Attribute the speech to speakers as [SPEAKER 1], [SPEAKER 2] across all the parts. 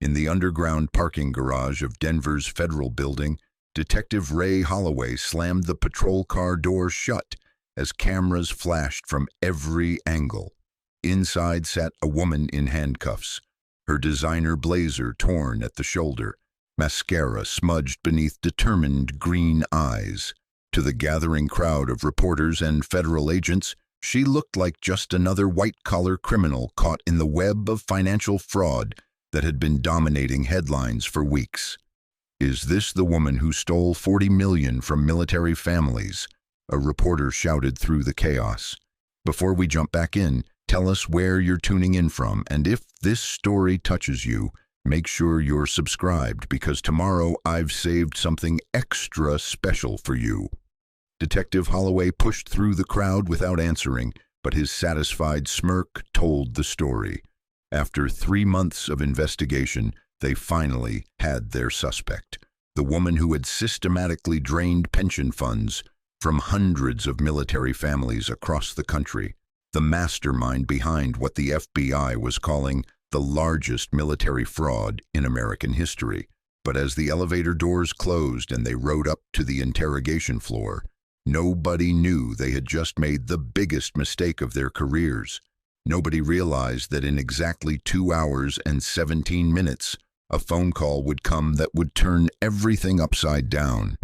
[SPEAKER 1] In the underground parking garage of Denver's Federal Building, Detective Ray Holloway slammed the patrol car door shut as cameras flashed from every angle. Inside sat a woman in handcuffs, her designer blazer torn at the shoulder, mascara smudged beneath determined green eyes. To the gathering crowd of reporters and federal agents, she looked like just another white-collar criminal caught in the web of financial fraud that had been dominating headlines for weeks. "Is this the woman who stole $40 million from military families?" a reporter shouted through the chaos. "Before we jump back in, tell us where you're tuning in from, and if this story touches you, make sure you're subscribed, because tomorrow I've saved something extra special for you." Detective Holloway pushed through the crowd without answering, but his satisfied smirk told the story. After 3 months of investigation, they finally had their suspect, the woman who had systematically drained pension funds from hundreds of military families across the country, the mastermind behind what the FBI was calling the largest military fraud in American history. But as the elevator doors closed and they rode up to the interrogation floor, nobody knew they had just made the biggest mistake of their careers. Nobody realized that in exactly 2 hours and 17 minutes, a phone call would come that would turn everything upside down.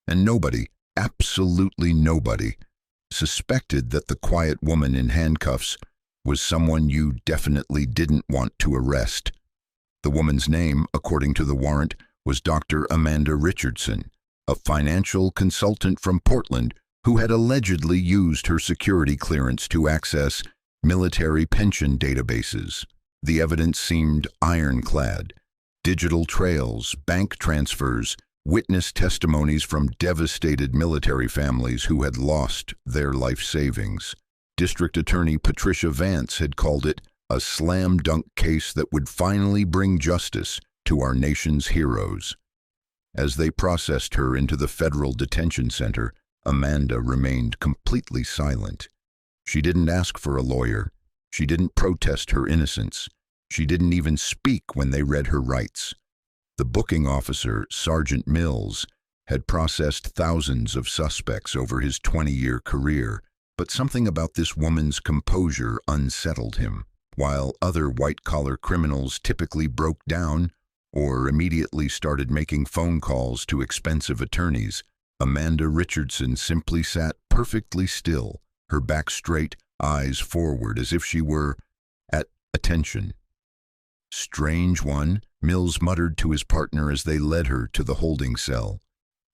[SPEAKER 1] And nobody, absolutely nobody, suspected that the quiet woman in handcuffs was someone you definitely didn't want to arrest. The woman's name, according to the warrant, was Dr. Amanda Richardson, a financial consultant from Portland who had allegedly used her security clearance to access military pension databases. The evidence seemed ironclad. Digital trails, bank transfers, witness testimonies from devastated military families who had lost their life savings. District Attorney Patricia Vance had called it a slam-dunk case that would finally bring justice to our nation's heroes. As they processed her into the federal detention center, Amanda remained completely silent. She didn't ask for a lawyer. She didn't protest her innocence. She didn't even speak when they read her rights. The booking officer, Sergeant Mills, had processed thousands of suspects over his 20-year career, but something about this woman's composure unsettled him. While other white-collar criminals typically broke down or immediately started making phone calls to expensive attorneys, Amanda Richardson simply sat perfectly still, her back straight, eyes forward, as if she were at attention. "Strange one," Mills muttered to his partner as they led her to the holding cell.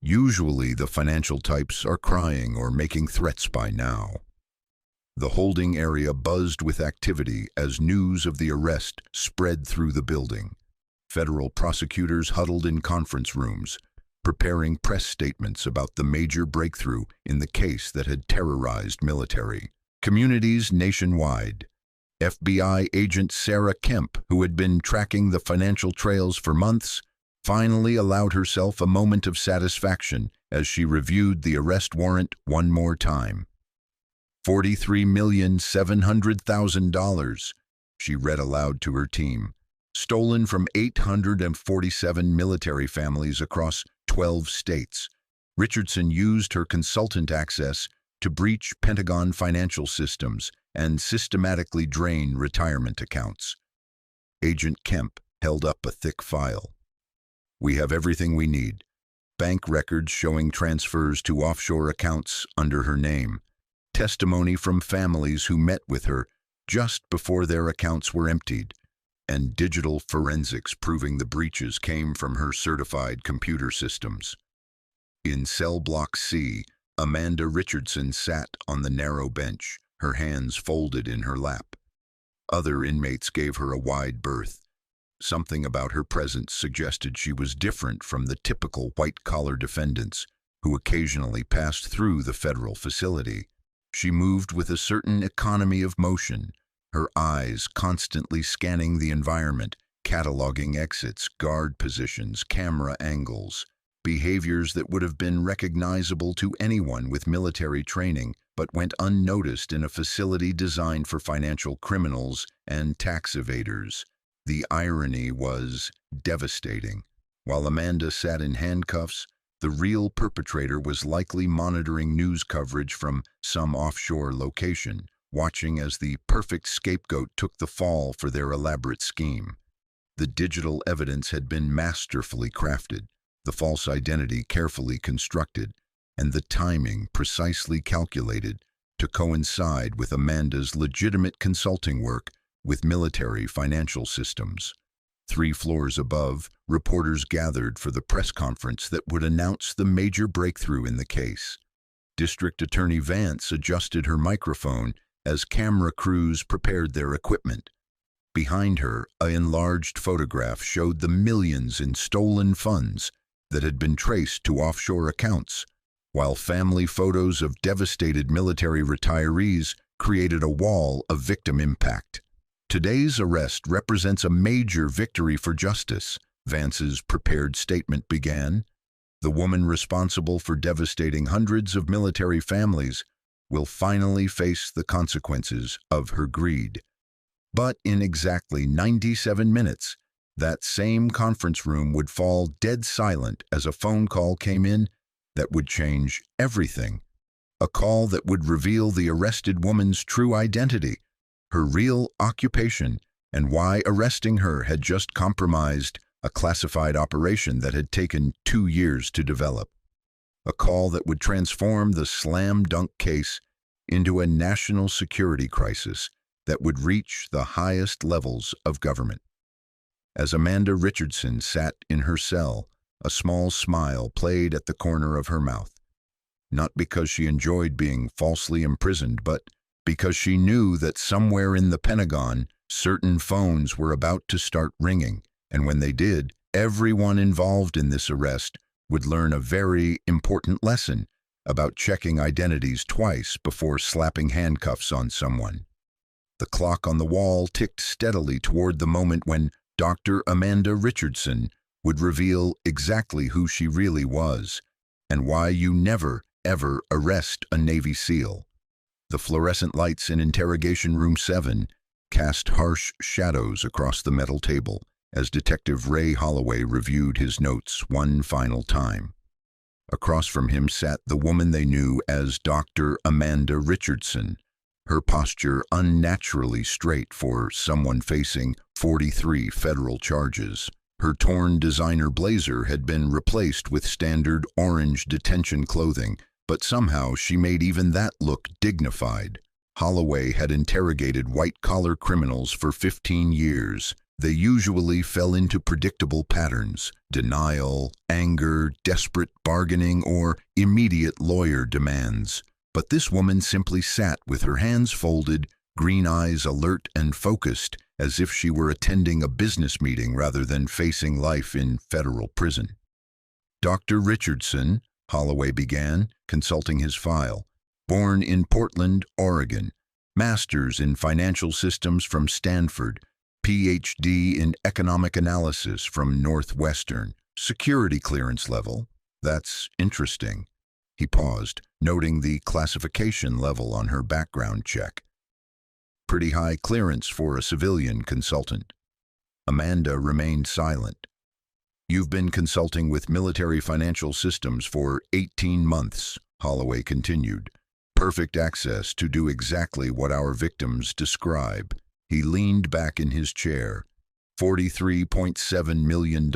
[SPEAKER 1] "Usually the financial types are crying or making threats by now." The holding area buzzed with activity as news of the arrest spread through the building. Federal prosecutors huddled in conference rooms, preparing press statements about the major breakthrough in the case that had terrorized military communities nationwide. FBI agent Sarah Kemp, who had been tracking the financial trails for months, finally allowed herself a moment of satisfaction as she reviewed the arrest warrant one more time. $43,700,000, she read aloud to her team, stolen from 847 military families across 12 states. Richardson used her consultant access to breach Pentagon financial systems and systematically drain retirement accounts. Agent Kemp held up a thick file. "We have everything we need. Bank records showing transfers to offshore accounts under her name. Testimony from families who met with her just before their accounts were emptied. And digital forensics proving the breaches came from her certified computer systems." In cell block C, Amanda Richardson sat on the narrow bench, her hands folded in her lap. Other inmates gave her a wide berth. Something about her presence suggested she was different from the typical white-collar defendants who occasionally passed through the federal facility. She moved with a certain economy of motion, her eyes constantly scanning the environment, cataloging exits, guard positions, camera angles, behaviors that would have been recognizable to anyone with military training, but went unnoticed in a facility designed for financial criminals and tax evaders. The irony was devastating. While Amanda sat in handcuffs, the real perpetrator was likely monitoring news coverage from some offshore location, watching as the perfect scapegoat took the fall for their elaborate scheme. The digital evidence had been masterfully crafted, the false identity carefully constructed, and the timing precisely calculated to coincide with Amanda's legitimate consulting work with military financial systems. 3 floors above, reporters gathered for the press conference that would announce the major breakthrough in the case. District Attorney Vance adjusted her microphone as camera crews prepared their equipment. Behind her, an enlarged photograph showed the millions in stolen funds that had been traced to offshore accounts, while family photos of devastated military retirees created a wall of victim impact. Today's arrest represents a major victory for justice, Vance's prepared statement began. The woman responsible for devastating hundreds of military families will finally face the consequences of her greed. But in exactly 97 minutes, that same conference room would fall dead silent as a phone call came in that would change everything. A call that would reveal the arrested woman's true identity, her real occupation, and why arresting her had just compromised a classified operation that had taken 2 years to develop. A call that would transform the slam dunk case into a national security crisis that would reach the highest levels of government. As Amanda Richardson sat in her cell, a small smile played at the corner of her mouth. Not because she enjoyed being falsely imprisoned, but because she knew that somewhere in the Pentagon, certain phones were about to start ringing, and when they did, everyone involved in this arrest would learn a very important lesson about checking identities twice before slapping handcuffs on someone. The clock on the wall ticked steadily toward the moment when Dr. Amanda Richardson would reveal exactly who she really was and why you never, ever arrest a Navy SEAL. The fluorescent lights in Interrogation Room 7 cast harsh shadows across the metal table as Detective Ray Holloway reviewed his notes one final time. Across from him sat the woman they knew as Dr. Amanda Richardson, her posture unnaturally straight for someone facing 43 federal charges. Her torn designer blazer had been replaced with standard orange detention clothing, but somehow she made even that look dignified. Holloway had interrogated white-collar criminals for 15 years. They usually fell into predictable patterns: denial, anger, desperate bargaining, or immediate lawyer demands. But this woman simply sat with her hands folded, green eyes alert and focused, as if she were attending a business meeting rather than facing life in federal prison. Dr. Richardson, Holloway began, consulting his file. Born in Portland, Oregon. Master's in Financial Systems from Stanford. PhD in Economic Analysis from Northwestern. Security clearance level. That's interesting. He paused, noting the classification level on her background check. Pretty high clearance for a civilian consultant. Amanda remained silent. You've been consulting with military financial systems for 18 months, Holloway continued. Perfect access to do exactly what our victims describe. He leaned back in his chair. $43.7 million,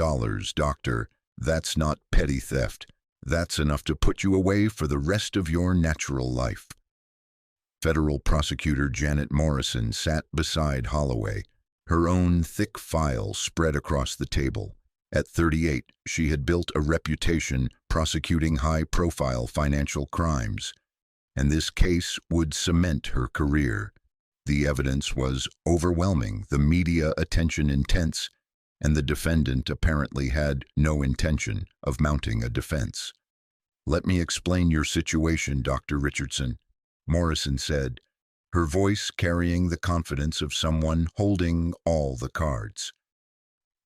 [SPEAKER 1] doctor. That's not petty theft. That's enough to put you away for the rest of your natural life. Federal prosecutor Janet Morrison sat beside Holloway, her own thick file spread across the table. At 38, she had built a reputation prosecuting high-profile financial crimes, and this case would cement her career. The evidence was overwhelming, the media attention intense, and the defendant apparently had no intention of mounting a defense. Let me explain your situation, Dr. Richardson, Morrison said, her voice carrying the confidence of someone holding all the cards.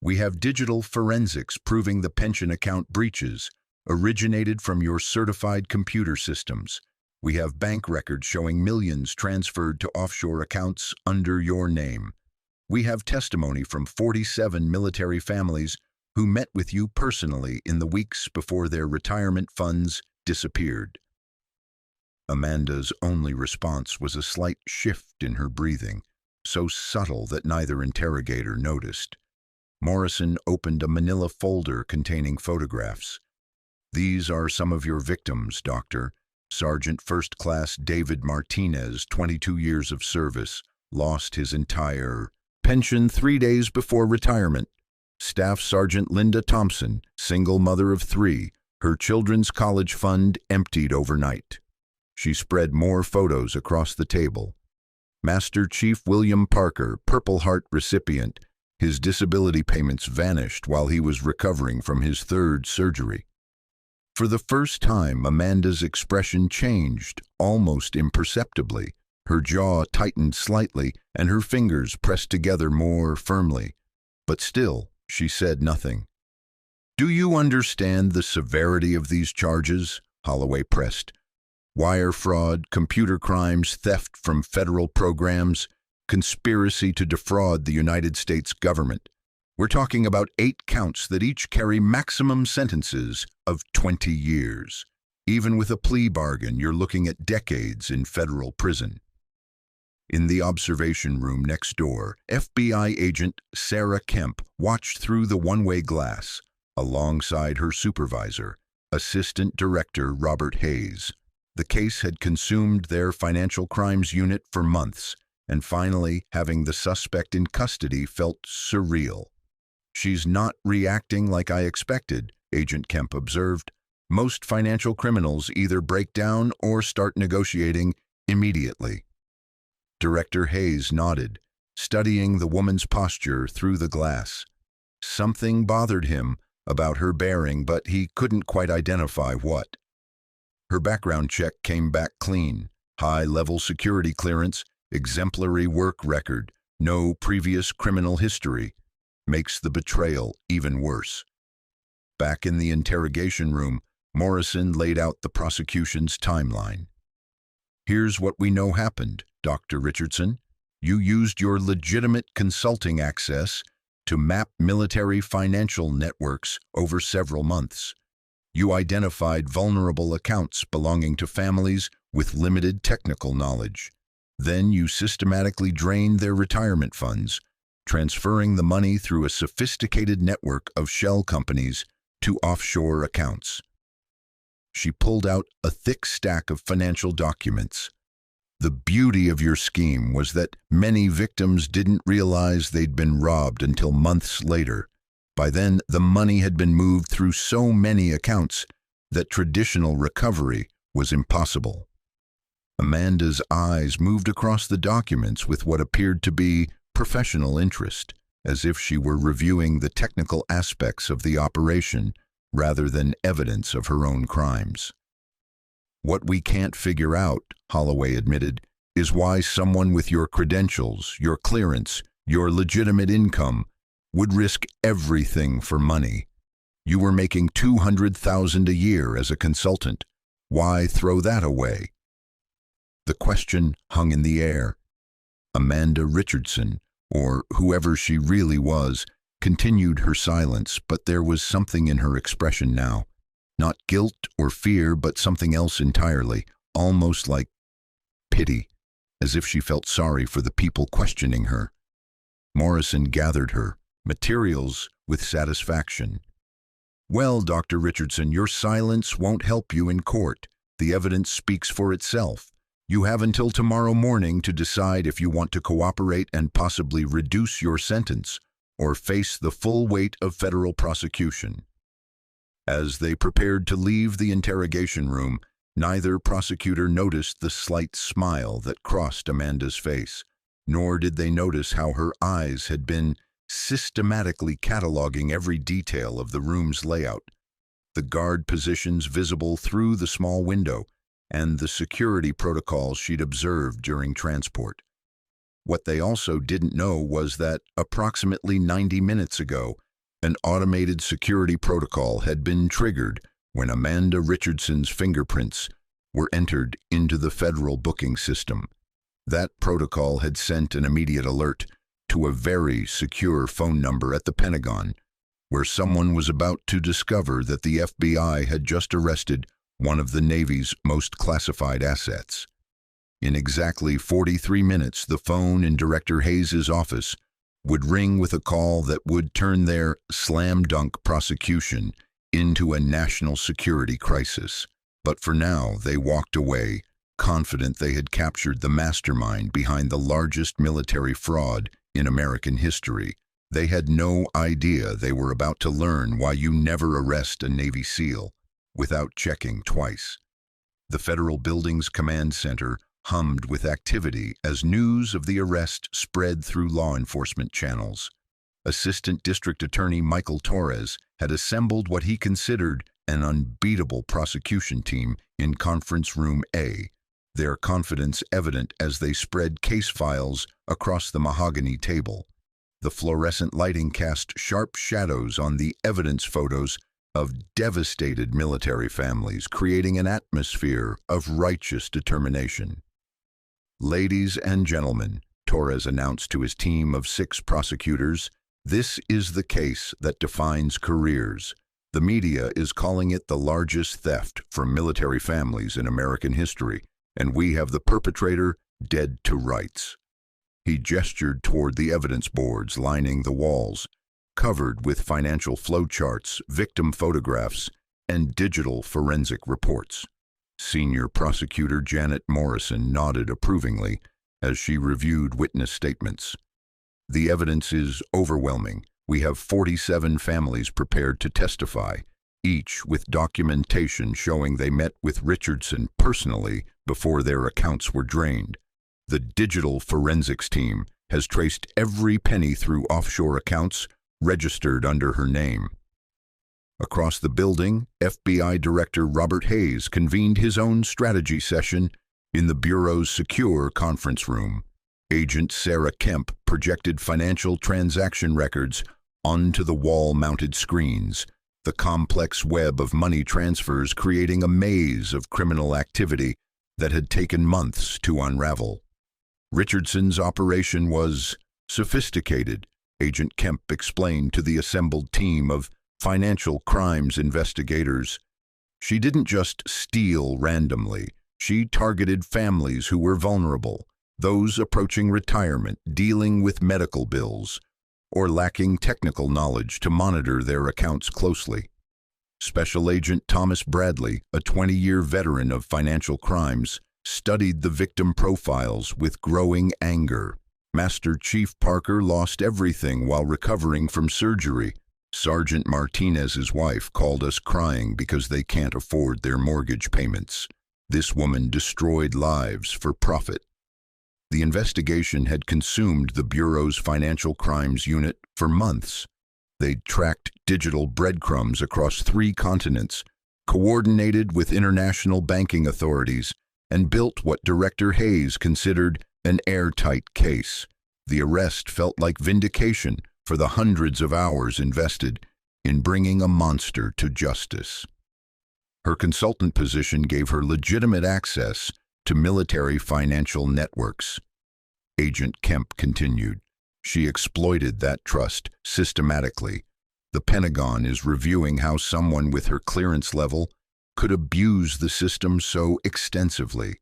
[SPEAKER 1] We have digital forensics proving the pension account breaches originated from your certified computer systems. We have bank records showing millions transferred to offshore accounts under your name. We have testimony from 47 military families who met with you personally in the weeks before their retirement funds disappeared. Amanda's only response was a slight shift in her breathing, so subtle that neither interrogator noticed. Morrison opened a manila folder containing photographs. "These are some of your victims, Doctor. Sergeant First Class David Martinez, 22 years of service, lost his entire pension 3 days before retirement. Staff Sergeant Linda Thompson, single mother of 3, her children's college fund emptied overnight." She spread more photos across the table. "Master Chief William Parker, Purple Heart recipient. His disability payments vanished while he was recovering from his 3rd surgery." For the first time, Amanda's expression changed, almost imperceptibly. Her jaw tightened slightly, and her fingers pressed together more firmly. But still, she said nothing. "Do you understand the severity of these charges?" Holloway pressed. "Wire fraud, computer crimes, theft from federal programs, conspiracy to defraud the United States government. We're talking about 8 counts that each carry maximum sentences of 20 years. Even with a plea bargain, you're looking at decades in federal prison." In the observation room next door, FBI agent Sarah Kemp watched through the one-way glass, alongside her supervisor, Assistant Director Robert Hayes. The case had consumed their financial crimes unit for months, and finally, having the suspect in custody felt surreal. "She's not reacting like I expected," Agent Kemp observed. "Most financial criminals either break down or start negotiating immediately." Director Hayes nodded, studying the woman's posture through the glass. Something bothered him about her bearing, but he couldn't quite identify what. Her background check came back clean. High-level security clearance, exemplary work record, no previous criminal history. Makes the betrayal even worse. Back in the interrogation room, Morrison laid out the prosecution's timeline. "Here's what we know happened, Dr. Richardson. You used your legitimate consulting access to map military financial networks over several months. You identified vulnerable accounts belonging to families with limited technical knowledge. Then you systematically drained their retirement funds, transferring the money through a sophisticated network of shell companies to offshore accounts." She pulled out a thick stack of financial documents. "The beauty of your scheme was that many victims didn't realize they'd been robbed until months later. By then, the money had been moved through so many accounts that traditional recovery was impossible." Amanda's eyes moved across the documents with what appeared to be professional interest, as if she were reviewing the technical aspects of the operation rather than evidence of her own crimes. "What we can't figure out," Holloway admitted, "is why someone with your credentials, your clearance, your legitimate income would risk everything for money. You were making $200,000 a year as a consultant. Why throw that away?" The question hung in the air. Amanda Richardson, or whoever she really was, continued her silence, but there was something in her expression now. Not guilt or fear, but something else entirely, almost like pity, as if she felt sorry for the people questioning her. Morrison gathered her materials with satisfaction. "Well, Dr. Richardson, your silence won't help you in court. The evidence speaks for itself. You have until tomorrow morning to decide if you want to cooperate and possibly reduce your sentence or face the full weight of federal prosecution." As they prepared to leave the interrogation room, neither prosecutor noticed the slight smile that crossed Amanda's face, nor did they notice how her eyes had been systematically cataloging every detail of the room's layout, the guard positions visible through the small window, and the security protocols she'd observed during transport. What they also didn't know was that approximately 90 minutes ago, an automated security protocol had been triggered when Amanda Richardson's fingerprints were entered into the federal booking system. That protocol had sent an immediate alert to a very secure phone number at the Pentagon, where someone was about to discover that the FBI had just arrested one of the Navy's most classified assets. In exactly 43 minutes, the phone in Director Hayes' office would ring with a call that would turn their slam-dunk prosecution into a national security crisis. But for now, they walked away, confident they had captured the mastermind behind the largest military fraud in American history. They had no idea they were about to learn why you never arrest a Navy SEAL without checking twice. The Federal Building's command center hummed with activity as news of the arrest spread through law enforcement channels. Assistant District Attorney Michael Torres had assembled what he considered an unbeatable prosecution team in Conference Room A, their confidence evident as they spread case files across the mahogany table. The fluorescent lighting cast sharp shadows on the evidence photos of devastated military families, creating an atmosphere of righteous determination. "Ladies and gentlemen," Torres announced to his team of 6 prosecutors, "this is the case that defines careers. The media is calling it the largest theft from military families in American history, and we have the perpetrator dead to rights." He gestured toward the evidence boards lining the walls, covered with financial flowcharts, victim photographs, and digital forensic reports. Senior Prosecutor Janet Morrison nodded approvingly as she reviewed witness statements. "The evidence is overwhelming. We have 47 families prepared to testify, each with documentation showing they met with Richardson personally before their accounts were drained. The digital forensics team has traced every penny through offshore accounts registered under her name." Across the building, FBI Director Robert Hayes convened his own strategy session in the Bureau's secure conference room. Agent Sarah Kemp projected financial transaction records onto the wall-mounted screens, the complex web of money transfers creating a maze of criminal activity that had taken months to unravel. Richardson's operation was sophisticated, Agent Kemp explained to the assembled team of financial crimes investigators. She didn't just steal randomly. She targeted families who were vulnerable, those approaching retirement, dealing with medical bills, or lacking technical knowledge to monitor their accounts closely. Special Agent Thomas Bradley, a 20-year veteran of financial crimes, studied the victim profiles with growing anger. Master Chief Parker lost everything while recovering from surgery. Sergeant Martinez's wife called us crying because they can't afford their mortgage payments. This woman destroyed lives for profit. The investigation had consumed the Bureau's Financial Crimes Unit for months. They'd tracked digital breadcrumbs across 3 continents, coordinated with international banking authorities, and built what Director Hayes considered an airtight case. The arrest felt like vindication for the hundreds of hours invested in bringing a monster to justice. Her consultant position gave her legitimate access to military financial networks. Agent Kemp continued. She exploited that trust systematically. The Pentagon is reviewing how someone with her clearance level could abuse the system so extensively.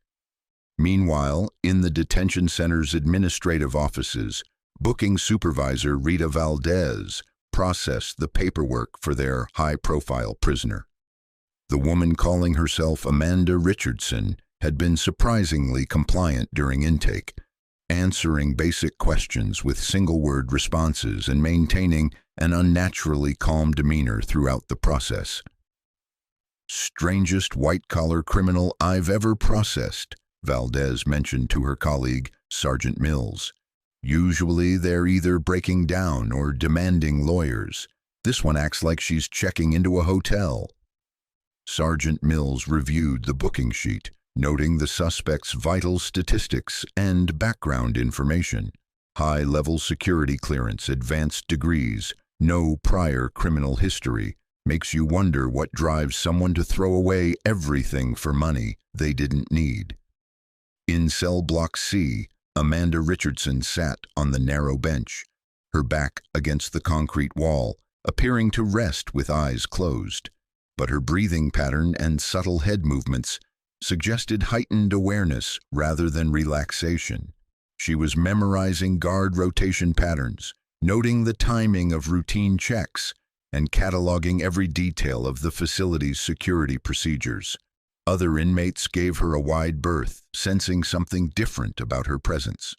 [SPEAKER 1] Meanwhile, in the detention center's administrative offices, booking supervisor Rita Valdez processed the paperwork for their high-profile prisoner. The woman calling herself Amanda Richardson had been surprisingly compliant during intake, answering basic questions with single-word responses and maintaining an unnaturally calm demeanor throughout the process. "Strangest white-collar criminal I've ever processed," Valdez mentioned to her colleague, Sergeant Mills. "Usually they're either breaking down or demanding lawyers. This one acts like she's checking into a hotel." Sergeant Mills reviewed the booking sheet, noting the suspect's vital statistics and background information. High-level security clearance, advanced degrees, no prior criminal history. Makes you wonder what drives someone to throw away everything for money they didn't need. In cell block C, Amanda Richardson sat on the narrow bench, her back against the concrete wall, appearing to rest with eyes closed. But her breathing pattern and subtle head movements suggested heightened awareness rather than relaxation. She was memorizing guard rotation patterns, noting the timing of routine checks, and cataloging every detail of the facility's security procedures. Other inmates gave her a wide berth, sensing something different about her presence.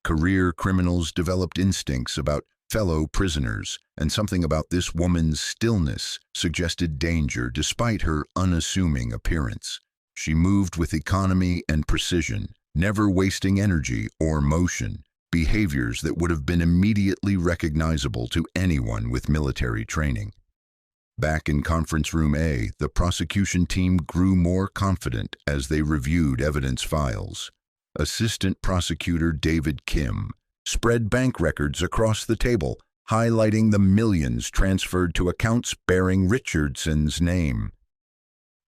[SPEAKER 1] Career criminals developed instincts about fellow prisoners, and something about this woman's stillness suggested danger despite her unassuming appearance. She moved with economy and precision, never wasting energy or motion, behaviors that would have been immediately recognizable to anyone with military training. Back in Conference Room A, the prosecution team grew more confident as they reviewed evidence files. Assistant Prosecutor David Kim spread bank records across the table, highlighting the millions transferred to accounts bearing Richardson's name.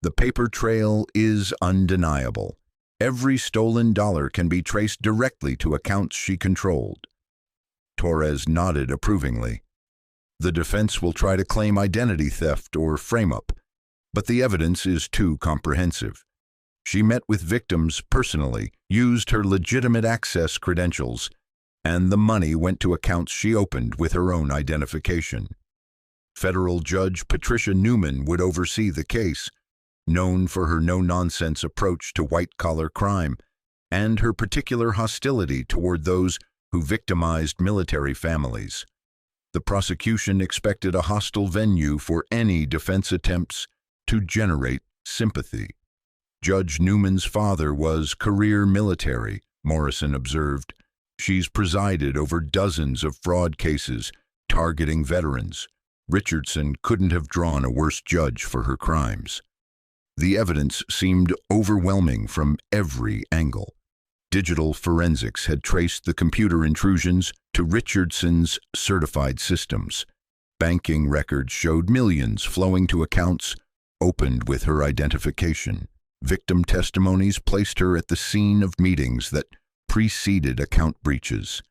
[SPEAKER 1] The paper trail is undeniable. Every stolen dollar can be traced directly to accounts she controlled. Torres nodded approvingly. The defense will try to claim identity theft or frame-up, but the evidence is too comprehensive. She met with victims personally, used her legitimate access credentials, and the money went to accounts she opened with her own identification. Federal Judge Patricia Newman would oversee the case, known for her no-nonsense approach to white-collar crime and her particular hostility toward those who victimized military families. The prosecution expected a hostile venue for any defense attempts to generate sympathy. Judge Newman's father was career military, Morrison observed. She's presided over dozens of fraud cases targeting veterans. Richardson couldn't have drawn a worse judge for her crimes. The evidence seemed overwhelming from every angle. Digital forensics had traced the computer intrusions to Richardson's certified systems. Banking records showed millions flowing to accounts opened with her identification. Victim testimonies placed her at the scene of meetings that preceded account breaches.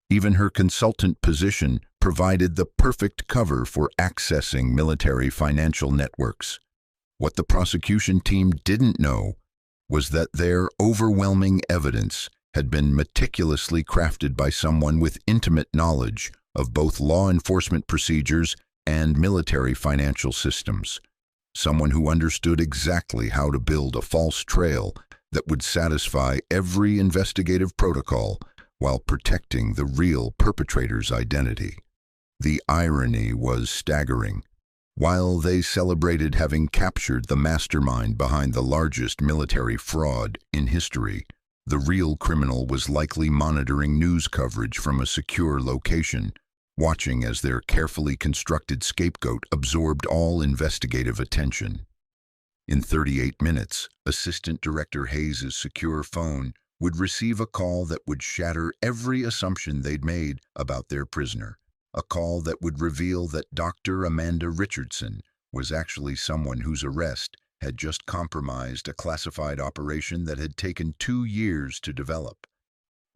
[SPEAKER 1] Even her consultant position provided the perfect cover for accessing military financial networks. What the prosecution team didn't know was that their overwhelming evidence had been meticulously crafted by someone with intimate knowledge of both law enforcement procedures and military financial systems. Someone who understood exactly how to build a false trail that would satisfy every investigative protocol while protecting the real perpetrator's identity. The irony was staggering. While they celebrated having captured the mastermind behind the largest military fraud in history, the real criminal was likely monitoring news coverage from a secure location, watching as their carefully constructed scapegoat absorbed all investigative attention. In 38 minutes, Assistant Director Hayes' secure phone would receive a call that would shatter every assumption they'd made about their prisoner. A call that would reveal that Dr. Amanda Richardson was actually someone whose arrest had just compromised a classified operation that had taken 2 years to develop.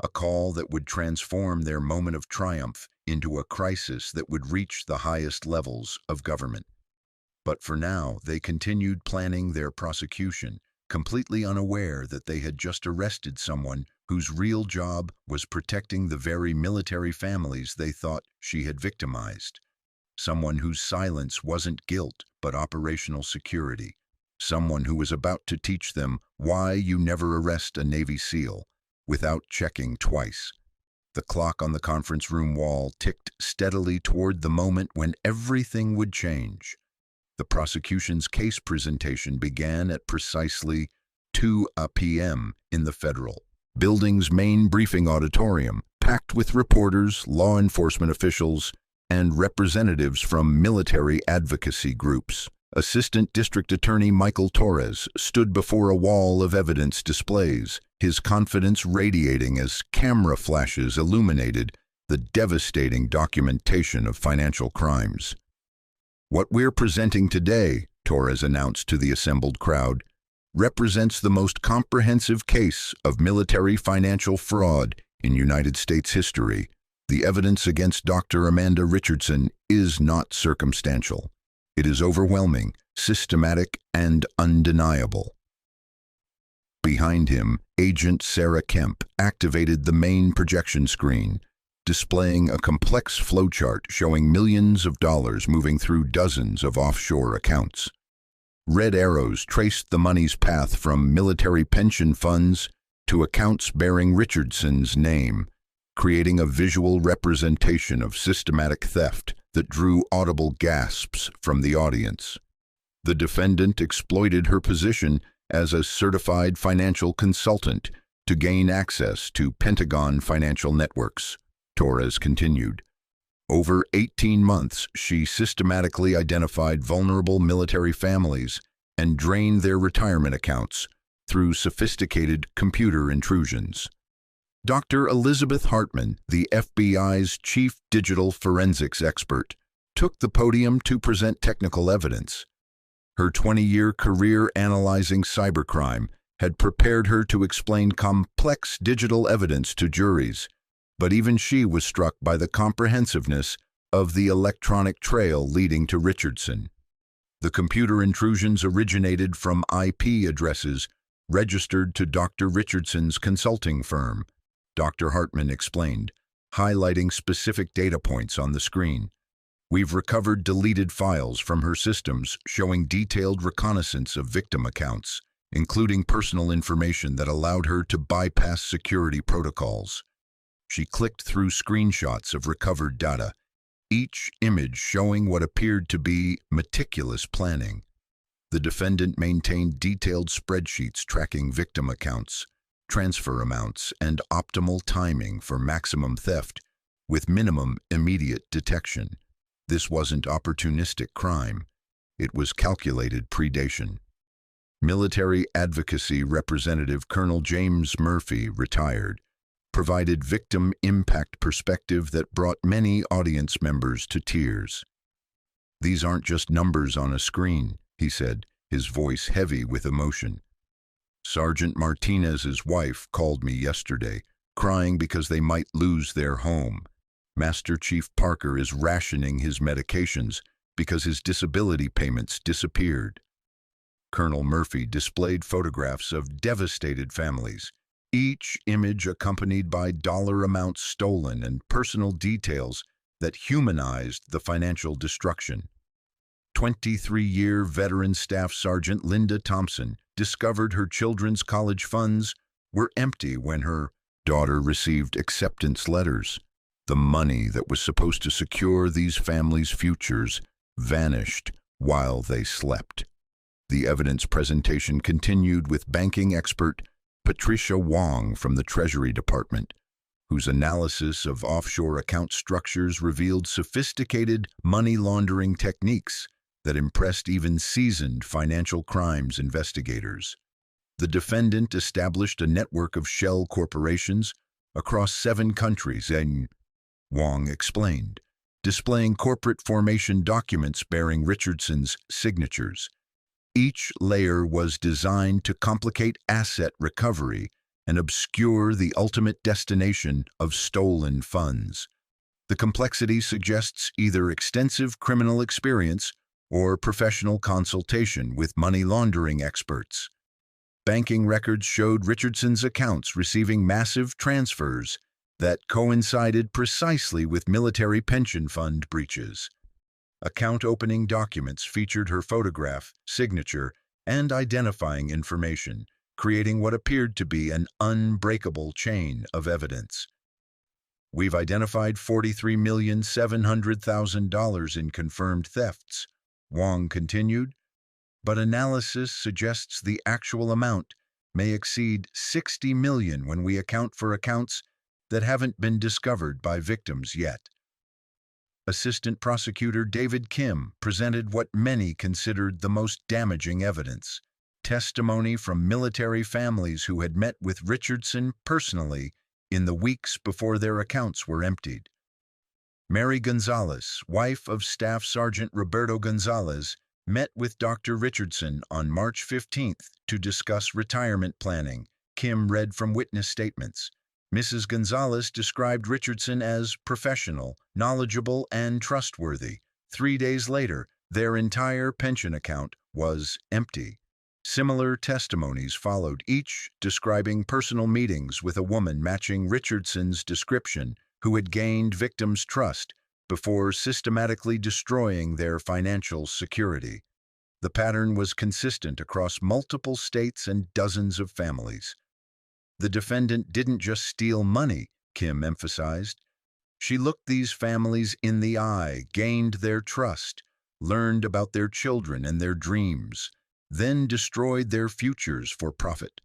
[SPEAKER 1] A call that would transform their moment of triumph into a crisis that would reach the highest levels of government. But for now, they continued planning their prosecution, completely unaware that they had just arrested someone whose real job was protecting the very military families they thought she had victimized. Someone whose silence wasn't guilt, but operational security. Someone who was about to teach them why you never arrest a Navy SEAL without checking twice. The clock on the conference room wall ticked steadily toward the moment when everything would change. The prosecution's case presentation began at precisely 2 p.m. in the Federal Building's main briefing auditorium, packed with reporters, law enforcement officials, and representatives from military advocacy groups. Assistant District Attorney Michael Torres stood before a wall of evidence displays, his confidence radiating as camera flashes illuminated the devastating documentation of financial crimes. "What we're presenting today," Torres announced to the assembled crowd, "represents the most comprehensive case of military financial fraud In United States history, the evidence against Dr. Amanda Richardson is not circumstantial. It is overwhelming, systematic, and undeniable. Behind him, Agent Sarah Kemp activated the main projection screen, displaying a complex flowchart showing millions of dollars moving through dozens of offshore accounts. Red arrows traced the money's path from military pension funds to accounts bearing Richardson's name, creating a visual representation of systematic theft that drew audible gasps from the audience. The defendant exploited her position as a certified financial consultant to gain access to Pentagon financial networks. Torres continued. Over 18 months, she systematically identified vulnerable military families and drained their retirement accounts through sophisticated computer intrusions. Dr. Elizabeth Hartman, the FBI's chief digital forensics expert, took the podium to present technical evidence. Her 20-year career analyzing cybercrime had prepared her to explain complex digital evidence to juries, but even she was struck by the comprehensiveness of the electronic trail leading to Richardson. The computer intrusions originated from IP addresses registered to Dr. Richardson's consulting firm, Dr. Hartman explained, highlighting specific data points on the screen. We've recovered deleted files from her systems showing detailed reconnaissance of victim accounts, including personal information that allowed her to bypass security protocols. She clicked through screenshots of recovered data, each image showing what appeared to be meticulous planning. The defendant maintained detailed spreadsheets tracking victim accounts, transfer amounts, and optimal timing for maximum theft, with minimum immediate detection. This wasn't opportunistic crime. It was calculated predation. Military advocacy representative Colonel James Murphy, retired, provided victim impact perspective that brought many audience members to tears. "These aren't just numbers on a screen," he said, his voice heavy with emotion. "Sergeant Martinez's wife called me yesterday, crying because they might lose their home. Master Chief Parker is rationing his medications because his disability payments disappeared." Colonel Murphy displayed photographs of devastated families, each image accompanied by dollar amounts stolen and personal details that humanized the financial destruction. 23-year veteran Staff Sergeant Linda Thompson discovered her children's college funds were empty when her daughter received acceptance letters. The money that was supposed to secure these families' futures vanished while they slept. The evidence presentation continued with banking expert Patricia Wong from the Treasury Department, whose analysis of offshore account structures revealed sophisticated money laundering techniques that impressed even seasoned financial crimes investigators. The defendant established a network of shell corporations across 7 countries, and Wong explained, displaying corporate formation documents bearing Richardson's signatures. Each layer was designed to complicate asset recovery and obscure the ultimate destination of stolen funds. The complexity suggests either extensive criminal experience or professional consultation with money laundering experts. Banking records showed Richardson's accounts receiving massive transfers that coincided precisely with military pension fund breaches. Account opening documents featured her photograph, signature, and identifying information, creating what appeared to be an unbreakable chain of evidence. "We've identified $43,700,000 in confirmed thefts," Wong continued, "but analysis suggests the actual amount may exceed $60 million when we account for accounts that haven't been discovered by victims yet." Assistant Prosecutor David Kim presented what many considered the most damaging evidence: testimony from military families who had met with Richardson personally in the weeks before their accounts were emptied. Mary Gonzalez, wife of Staff Sergeant Roberto Gonzalez, met with Dr. Richardson on March 15th to discuss retirement planning, Kim read from witness statements. Mrs. Gonzalez described Richardson as professional, knowledgeable, and trustworthy. 3 days later, their entire pension account was empty. Similar testimonies followed, each describing personal meetings with a woman matching Richardson's description, who had gained victims' trust before systematically destroying their financial security. The pattern was consistent across multiple states and dozens of families. The defendant didn't just steal money, Kim emphasized. She looked these families in the eye, gained their trust, learned about their children and their dreams, then destroyed their futures for profit.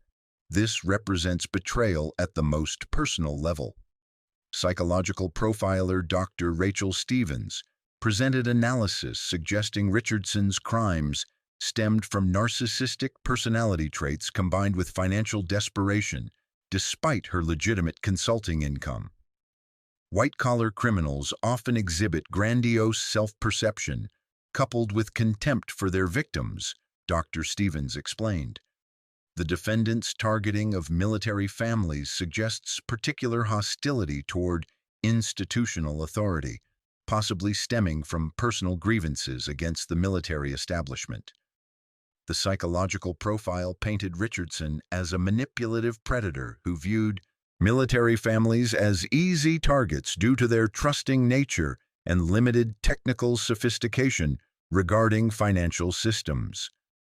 [SPEAKER 1] This represents betrayal at the most personal level. Psychological profiler Dr. Rachel Stevens presented analysis suggesting Richardson's crimes stemmed from narcissistic personality traits combined with financial desperation, despite her legitimate consulting income. White-collar criminals often exhibit grandiose self-perception, coupled with contempt for their victims, Dr. Stevens explained. The defendant's targeting of military families suggests particular hostility toward institutional authority, possibly stemming from personal grievances against the military establishment. The psychological profile painted Richardson as a manipulative predator who viewed military families as easy targets due to their trusting nature and limited technical sophistication regarding financial systems.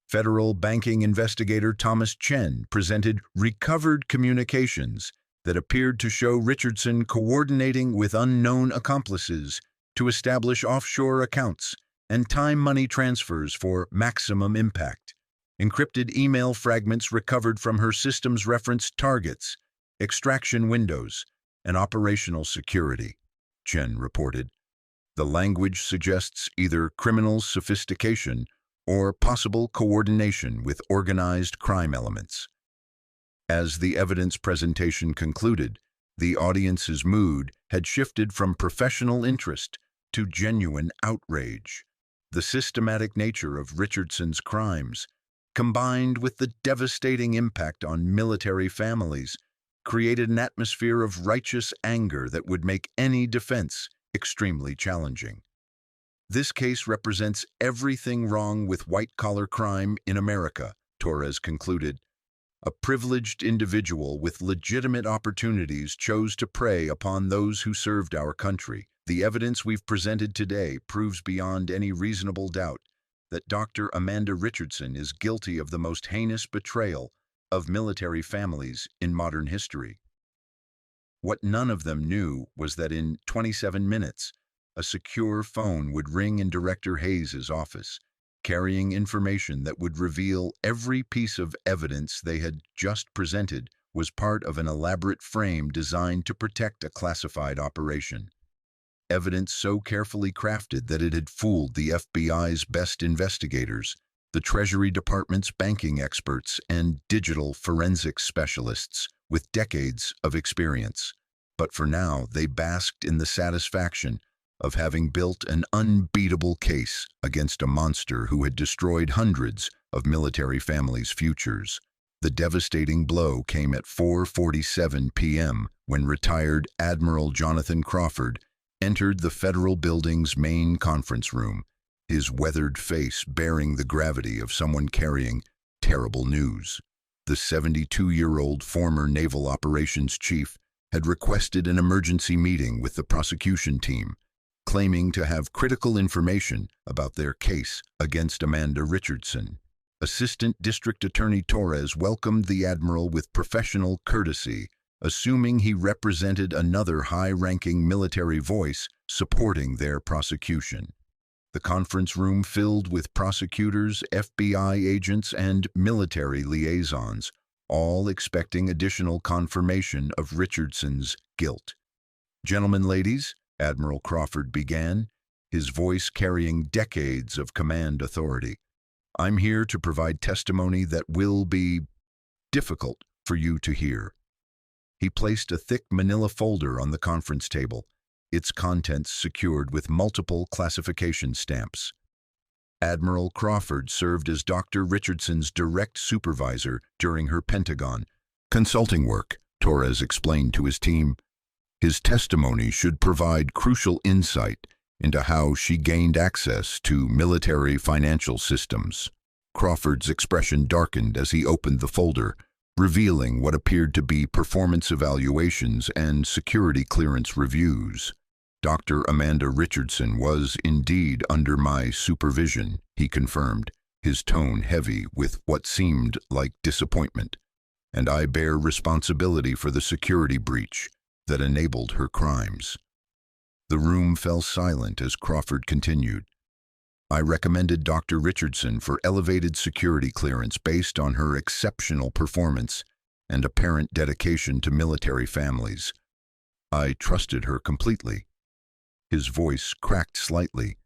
[SPEAKER 1] Federal banking investigator Thomas Chen presented recovered communications that appeared to show Richardson coordinating with unknown accomplices to establish offshore accounts and time money transfers for maximum impact. Encrypted email fragments recovered from her systems referenced targets, extraction windows, and operational security, Chen reported. The language suggests either criminal sophistication or possible coordination with organized crime elements. As the evidence presentation concluded, the audience's mood had shifted from professional interest to genuine outrage. The systematic nature of Richardson's crimes, combined with the devastating impact on military families, created an atmosphere of righteous anger that would make any defense extremely challenging. This case represents everything wrong with white-collar crime in America, Torres concluded. A privileged individual with legitimate opportunities chose to prey upon those who served our country. The evidence we've presented today proves beyond any reasonable doubt that Dr. Amanda Richardson is guilty of the most heinous betrayal of military families in modern history. What none of them knew was that in 27 minutes, a secure phone would ring in Director Hayes's office, carrying information that would reveal every piece of evidence they had just presented was part of an elaborate frame designed to protect a classified operation. Evidence so carefully crafted that it had fooled the FBI's best investigators, the Treasury Department's banking experts, and digital forensics specialists with decades of experience. But for now, they basked in the satisfaction of having built an unbeatable case against a monster who had destroyed hundreds of military families' futures. The devastating blow came at 4:47 p.m. when retired Admiral Jonathan Crawford entered the federal building's main conference room, his weathered face bearing the gravity of someone carrying terrible news. The 72-year-old former naval operations chief had requested an emergency meeting with the prosecution team, claiming to have critical information about their case against Amanda Richardson. Assistant District Attorney Torres welcomed the admiral with professional courtesy, assuming he represented another high-ranking military voice supporting their prosecution. The conference room filled with prosecutors, FBI agents, and military liaisons, all expecting additional confirmation of Richardson's guilt. "Gentlemen, ladies," Admiral Crawford began, his voice carrying decades of command authority, "I'm here to provide testimony that will be difficult for you to hear." He placed a thick manila folder on the conference table, its contents secured with multiple classification stamps. Admiral Crawford served as Dr. Richardson's direct supervisor during her Pentagon consulting work, Torres explained to his team. His testimony should provide crucial insight into how she gained access to military financial systems. Crawford's expression darkened as he opened the folder, revealing what appeared to be performance evaluations and security clearance reviews. Dr. Amanda Richardson was indeed under my supervision, he confirmed, his tone heavy with what seemed like disappointment. And I bear responsibility for the security breach that enabled her crimes. The room fell silent as Crawford continued. I recommended Dr. Richardson for elevated security clearance based on her exceptional performance and apparent dedication to military families. I trusted her completely. His voice cracked slightly.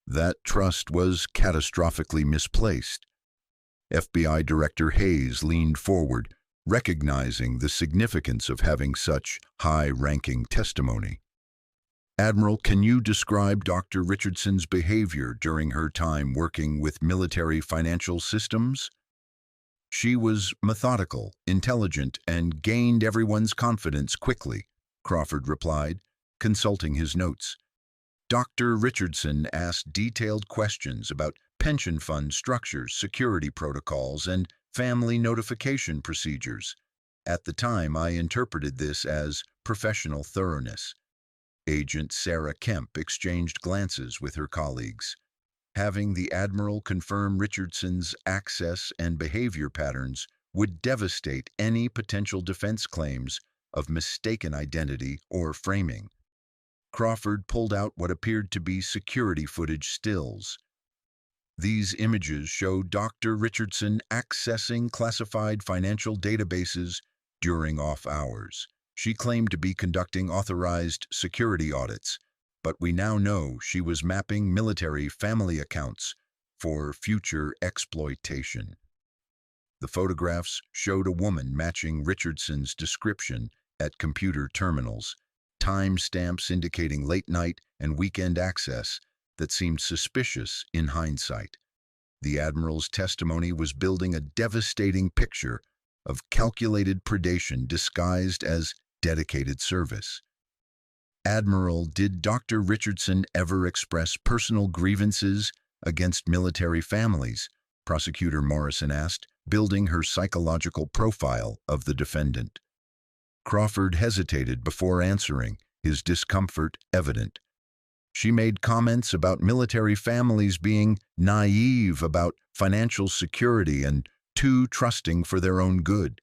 [SPEAKER 1] That trust was catastrophically misplaced. FBI Director Hayes leaned forward, recognizing the significance of having such high-ranking testimony. Admiral, can you describe Dr. Richardson's behavior during her time working with military financial systems? She was methodical, intelligent, and gained everyone's confidence quickly, Crawford replied, consulting his notes. Dr. Richardson asked detailed questions about pension fund structures, security protocols, and family notification procedures. At the time, I interpreted this as professional thoroughness. Agent Sarah Kemp exchanged glances with her colleagues. Having the Admiral confirm Richardson's access and behavior patterns would devastate any potential defense claims of mistaken identity or framing. Crawford pulled out what appeared to be security footage stills. These images showed Dr. Richardson accessing classified financial databases during off hours. She claimed to be conducting authorized security audits, but we now know she was mapping military family accounts for future exploitation. The photographs showed a woman matching Richardson's description at computer terminals, timestamps indicating late-night and weekend access that seemed suspicious in hindsight. The Admiral's testimony was building a devastating picture of calculated predation disguised as dedicated service. Admiral, did Dr. Richardson ever express personal grievances against military families? Prosecutor Morrison asked, building her psychological profile of the defendant. Crawford hesitated before answering, his discomfort evident. She made comments about military families being naive about financial security and too trusting for their own good.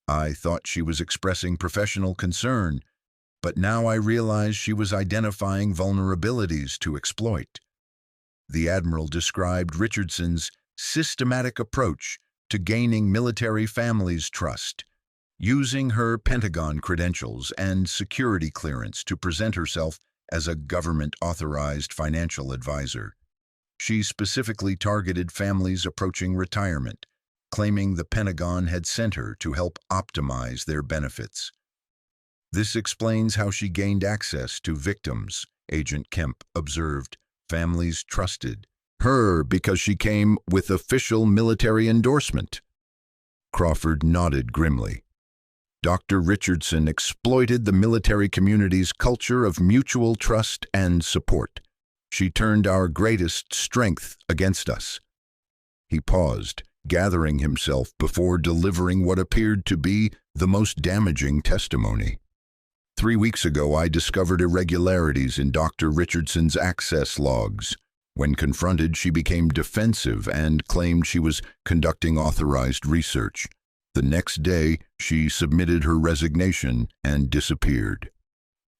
[SPEAKER 1] I thought she was expressing professional concern, but now I realize she was identifying vulnerabilities to exploit. The Admiral described Richardson's systematic approach to gaining military families' trust, using her Pentagon credentials and security clearance to present herself as a government-authorized financial advisor. She specifically targeted families approaching retirement, claiming the Pentagon had sent her to help optimize their benefits. This explains how she gained access to victims, Agent Kemp observed. Families trusted her because she came with official military endorsement. Crawford nodded grimly. Dr. Richardson exploited the military community's culture of mutual trust and support. She turned our greatest strength against us. He paused, gathering himself before delivering what appeared to be the most damaging testimony. 3 weeks ago, I discovered irregularities in Dr. Richardson's access logs. When confronted, she became defensive and claimed she was conducting authorized research. The next day, she submitted her resignation and disappeared.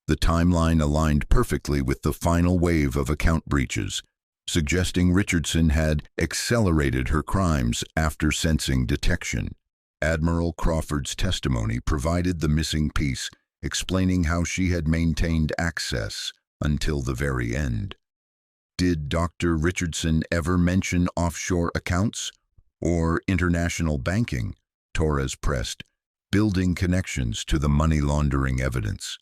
[SPEAKER 1] The timeline aligned perfectly with the final wave of account breaches, suggesting Richardson had accelerated her crimes after sensing detection. Admiral Crawford's testimony provided the missing piece, explaining how she had maintained access until the very end. Did Dr. Richardson ever mention offshore accounts or international banking? Torres pressed, building connections to the money laundering evidence.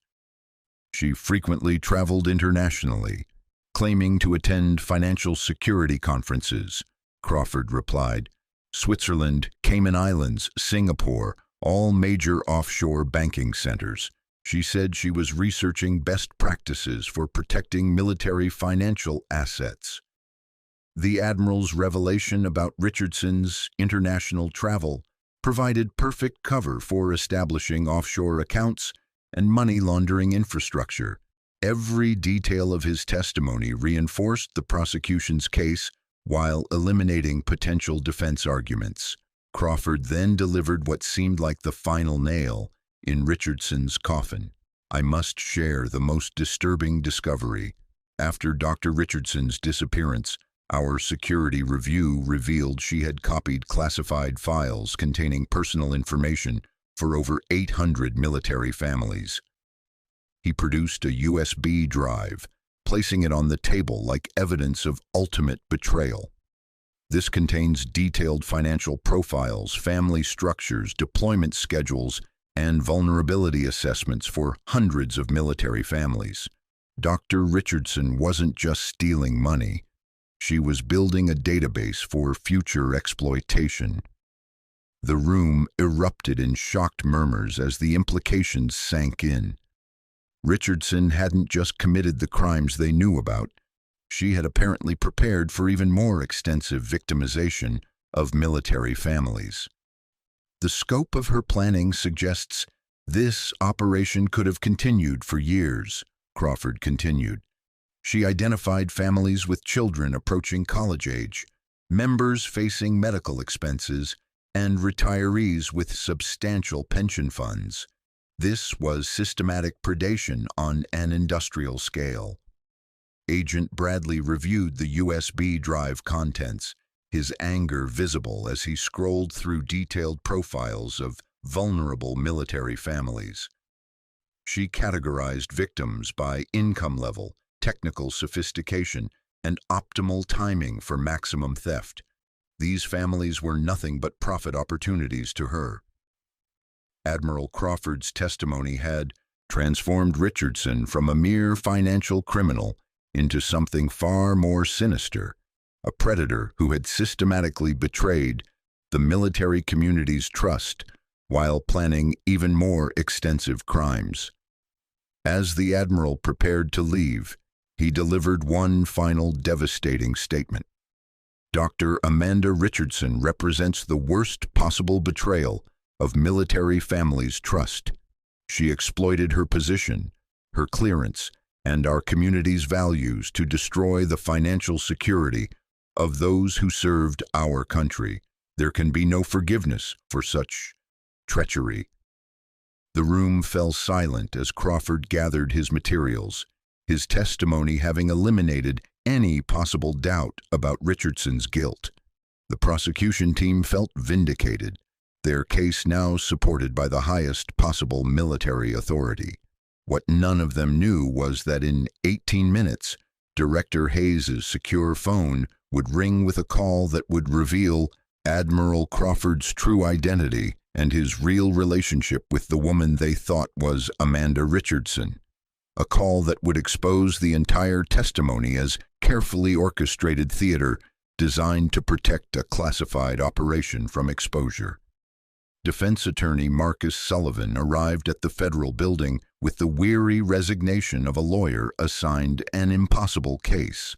[SPEAKER 1] She frequently traveled internationally, claiming to attend financial security conferences, Crawford replied. Switzerland, Cayman Islands, Singapore, all major offshore banking centers. She said she was researching best practices for protecting military financial assets. The Admiral's revelation about Richardson's international travel provided perfect cover for establishing offshore accounts and money laundering infrastructure. Every detail of his testimony reinforced the prosecution's case while eliminating potential defense arguments. Crawford then delivered what seemed like the final nail in Richardson's coffin. "I must share the most disturbing discovery. After Dr. Richardson's disappearance, our security review revealed she had copied classified files containing personal information for over 800 military families. He produced a USB drive, placing it on the table like evidence of ultimate betrayal. This contains detailed financial profiles, family structures, deployment schedules, and vulnerability assessments for hundreds of military families. Dr. Richardson wasn't just stealing money. She was building a database for future exploitation." The room erupted in shocked murmurs as the implications sank in. Richardson hadn't just committed the crimes they knew about. She had apparently prepared for even more extensive victimization of military families. "The scope of her planning suggests this operation could have continued for years," Crawford continued. "She identified families with children approaching college age, members facing medical expenses, and retirees with substantial pension funds. This was systematic predation on an industrial scale." Agent Bradley reviewed the USB drive contents, his anger visible as he scrolled through detailed profiles of vulnerable military families. She categorized victims by income level, technical sophistication, and optimal timing for maximum theft. These families were nothing but profit opportunities to her. Admiral Crawford's testimony had transformed Richardson from a mere financial criminal into something far more sinister, a predator who had systematically betrayed the military community's trust while planning even more extensive crimes. As the Admiral prepared to leave, he delivered one final devastating statement. "Dr. Amanda Richardson represents the worst possible betrayal of military families' trust. She exploited her position, her clearance, and our community's values to destroy the financial security of those who served our country. There can be no forgiveness for such treachery." The room fell silent as Crawford gathered his materials, his testimony having eliminated any possible doubt about Richardson's guilt. The prosecution team felt vindicated, their case now supported by the highest possible military authority. What none of them knew was that in 18 minutes, Director Hayes's secure phone would ring with a call that would reveal Admiral Crawford's true identity and his real relationship with the woman they thought was Amanda Richardson. A call that would expose the entire testimony as carefully orchestrated theater designed to protect a classified operation from exposure. Defense attorney Marcus Sullivan arrived at the federal building with the weary resignation of a lawyer assigned an impossible case.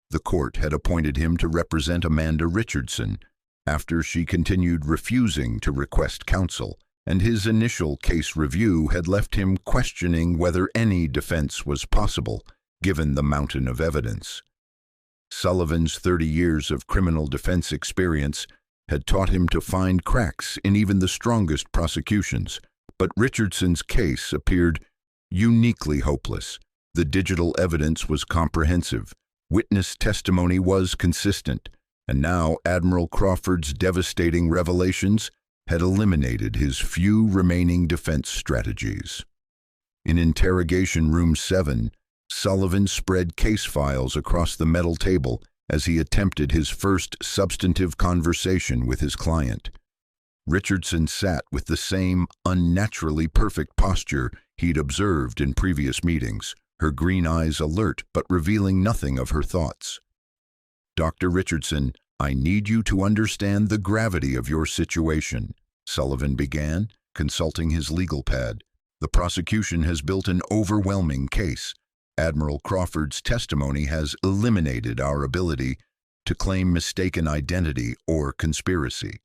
[SPEAKER 1] The court had appointed him to represent Amanda Richardson after she continued refusing to request counsel, and his initial case review had left him questioning whether any defense was possible, given the mountain of evidence. Sullivan's 30 years of criminal defense experience had taught him to find cracks in even the strongest prosecutions, but Richardson's case appeared uniquely hopeless. The digital evidence was comprehensive, witness testimony was consistent, and now Admiral Crawford's devastating revelations had eliminated his few remaining defense strategies. In Interrogation Room 7, Sullivan spread case files across the metal table as he attempted his first substantive conversation with his client. Richardson sat with the same unnaturally perfect posture he'd observed in previous meetings, her green eyes alert but revealing nothing of her thoughts. "Dr. Richardson, I need you to understand the gravity of your situation." Sullivan began, consulting his legal pad. The prosecution has built an overwhelming case. Admiral Crawford's testimony has eliminated our ability to claim mistaken identity or conspiracy.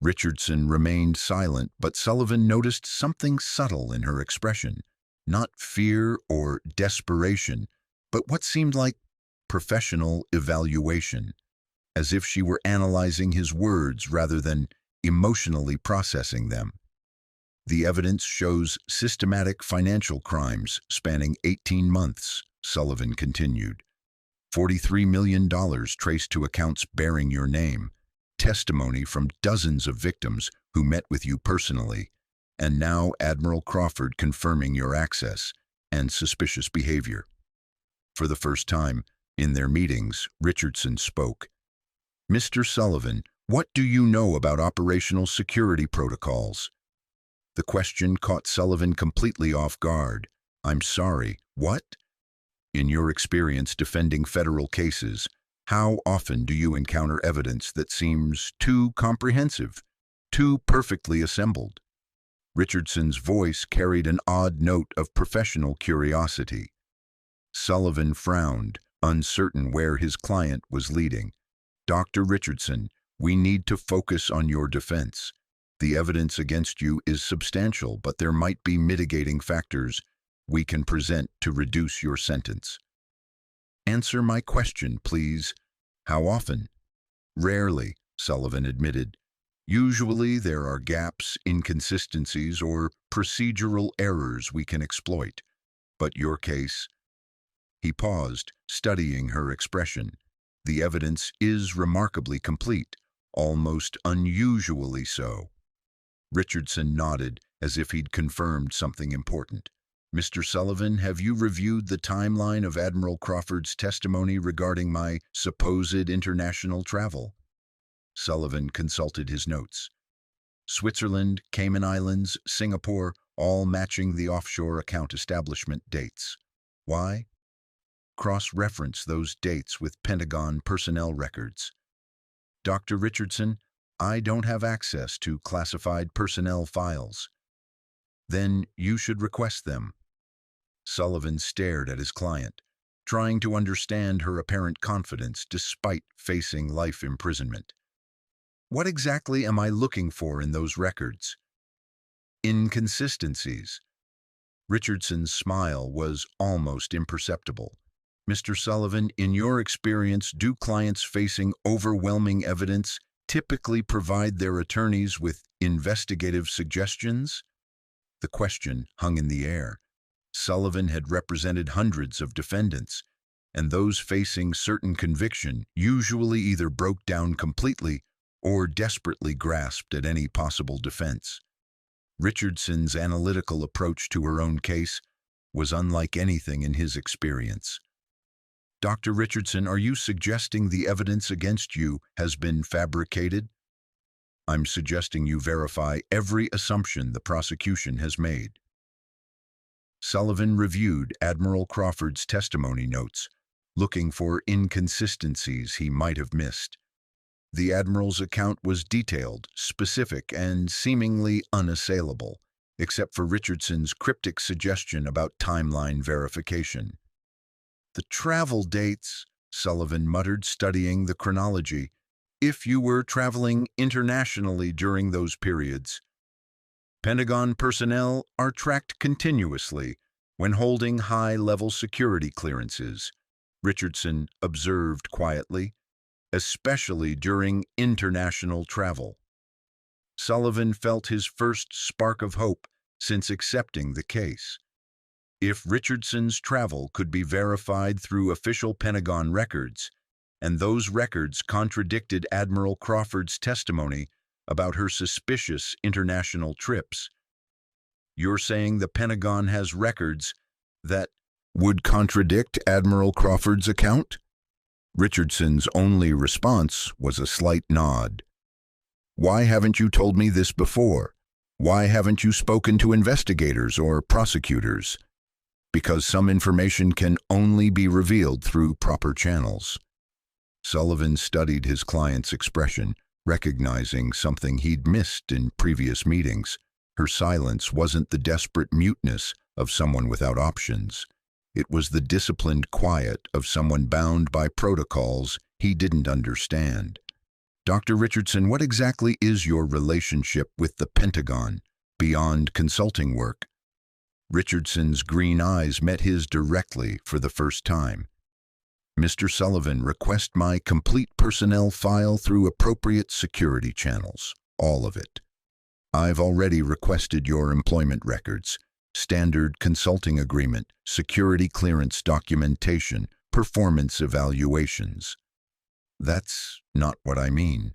[SPEAKER 1] Richardson remained silent, but Sullivan noticed something subtle in her expression. Not fear or desperation, but what seemed like professional evaluation, as if she were analyzing his words rather than emotionally processing them. The evidence shows systematic financial crimes spanning 18 months, Sullivan continued. $43 million traced to accounts bearing your name, testimony from dozens of victims who met with you personally, and now Admiral Crawford confirming your access and suspicious behavior. For the first time, in their meetings, Richardson spoke. "Mr. Sullivan, what do you know about operational security protocols?" The question caught Sullivan completely off guard. "I'm sorry, what?" "In your experience defending federal cases, how often do you encounter evidence that seems too comprehensive, too perfectly assembled?" Richardson's voice carried an odd note of professional curiosity. Sullivan frowned, uncertain where his client was leading. "Dr. Richardson, we need to focus on your defense. The evidence against you is substantial, but there might be mitigating factors we can present to reduce your sentence." "Answer my question, please. How often?" "Rarely," Sullivan admitted. "Usually there are gaps, inconsistencies, or procedural errors we can exploit. But your case—" He paused, studying her expression. "The evidence is remarkably complete, almost unusually so." Richardson nodded, as if he'd confirmed something important. "Mr. Sullivan, have you reviewed the timeline of Admiral Crawford's testimony regarding my supposed international travel?" Sullivan consulted his notes. Switzerland, Cayman Islands, Singapore, all matching the offshore account establishment dates. Why? Cross-reference those dates with Pentagon personnel records. "Dr. Richardson, I don't have access to classified personnel files." "Then you should request them." Sullivan stared at his client, trying to understand her apparent confidence despite facing life imprisonment. "What exactly am I looking for in those records?" "Inconsistencies." Richardson's smile was almost imperceptible. "Mr. Sullivan, in your experience, do clients facing overwhelming evidence typically provide their attorneys with investigative suggestions?" The question hung in the air. Sullivan had represented hundreds of defendants, and those facing certain conviction usually either broke down completely or desperately grasped at any possible defense. Richardson's analytical approach to her own case was unlike anything in his experience. "Dr. Richardson, are you suggesting the evidence against you has been fabricated?" "I'm suggesting you verify every assumption the prosecution has made." Sullivan reviewed Admiral Crawford's testimony notes, looking for inconsistencies he might have missed. The Admiral's account was detailed, specific, and seemingly unassailable, except for Richardson's cryptic suggestion about timeline verification. "The travel dates," Sullivan muttered, studying the chronology. "If you were traveling internationally during those periods." "Pentagon personnel are tracked continuously when holding high-level security clearances," Richardson observed quietly, "especially during international travel." Sullivan felt his first spark of hope since accepting the case. If Richardson's travel could be verified through official Pentagon records, and those records contradicted Admiral Crawford's testimony about her suspicious international trips. "You're saying the Pentagon has records that would contradict Admiral Crawford's account?" Richardson's only response was a slight nod. "Why haven't you told me this before? Why haven't you spoken to investigators or prosecutors?" "Because some information can only be revealed through proper channels." Sullivan studied his client's expression, Recognizing something he'd missed in previous meetings, her silence wasn't the desperate muteness of someone without options. It was the disciplined quiet of someone bound by protocols he didn't understand. Dr. Richardson, what exactly is your relationship with the Pentagon beyond consulting work? Richardson's green eyes met his directly for the first time. Mr. Sullivan, request my complete personnel file through appropriate security channels, all of it. I've already requested your employment records, standard consulting agreement, security clearance documentation, performance evaluations. That's not what I mean.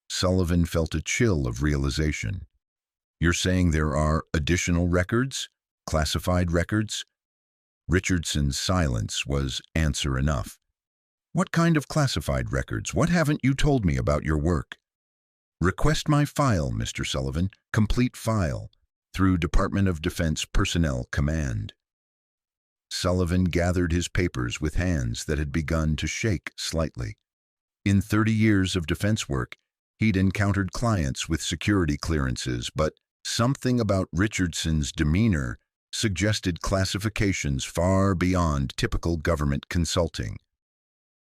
[SPEAKER 1] Sullivan felt a chill of realization. You're saying there are additional records? Classified records? Richardson's silence was answer enough. What kind of classified records? What haven't you told me about your work? Request my file, Mr. Sullivan, complete file, through Department of Defense Personnel Command. Sullivan gathered his papers with hands that had begun to shake slightly. In 30 years of defense work, he'd encountered clients with security clearances, but something about Richardson's demeanor suggested classifications far beyond typical government consulting.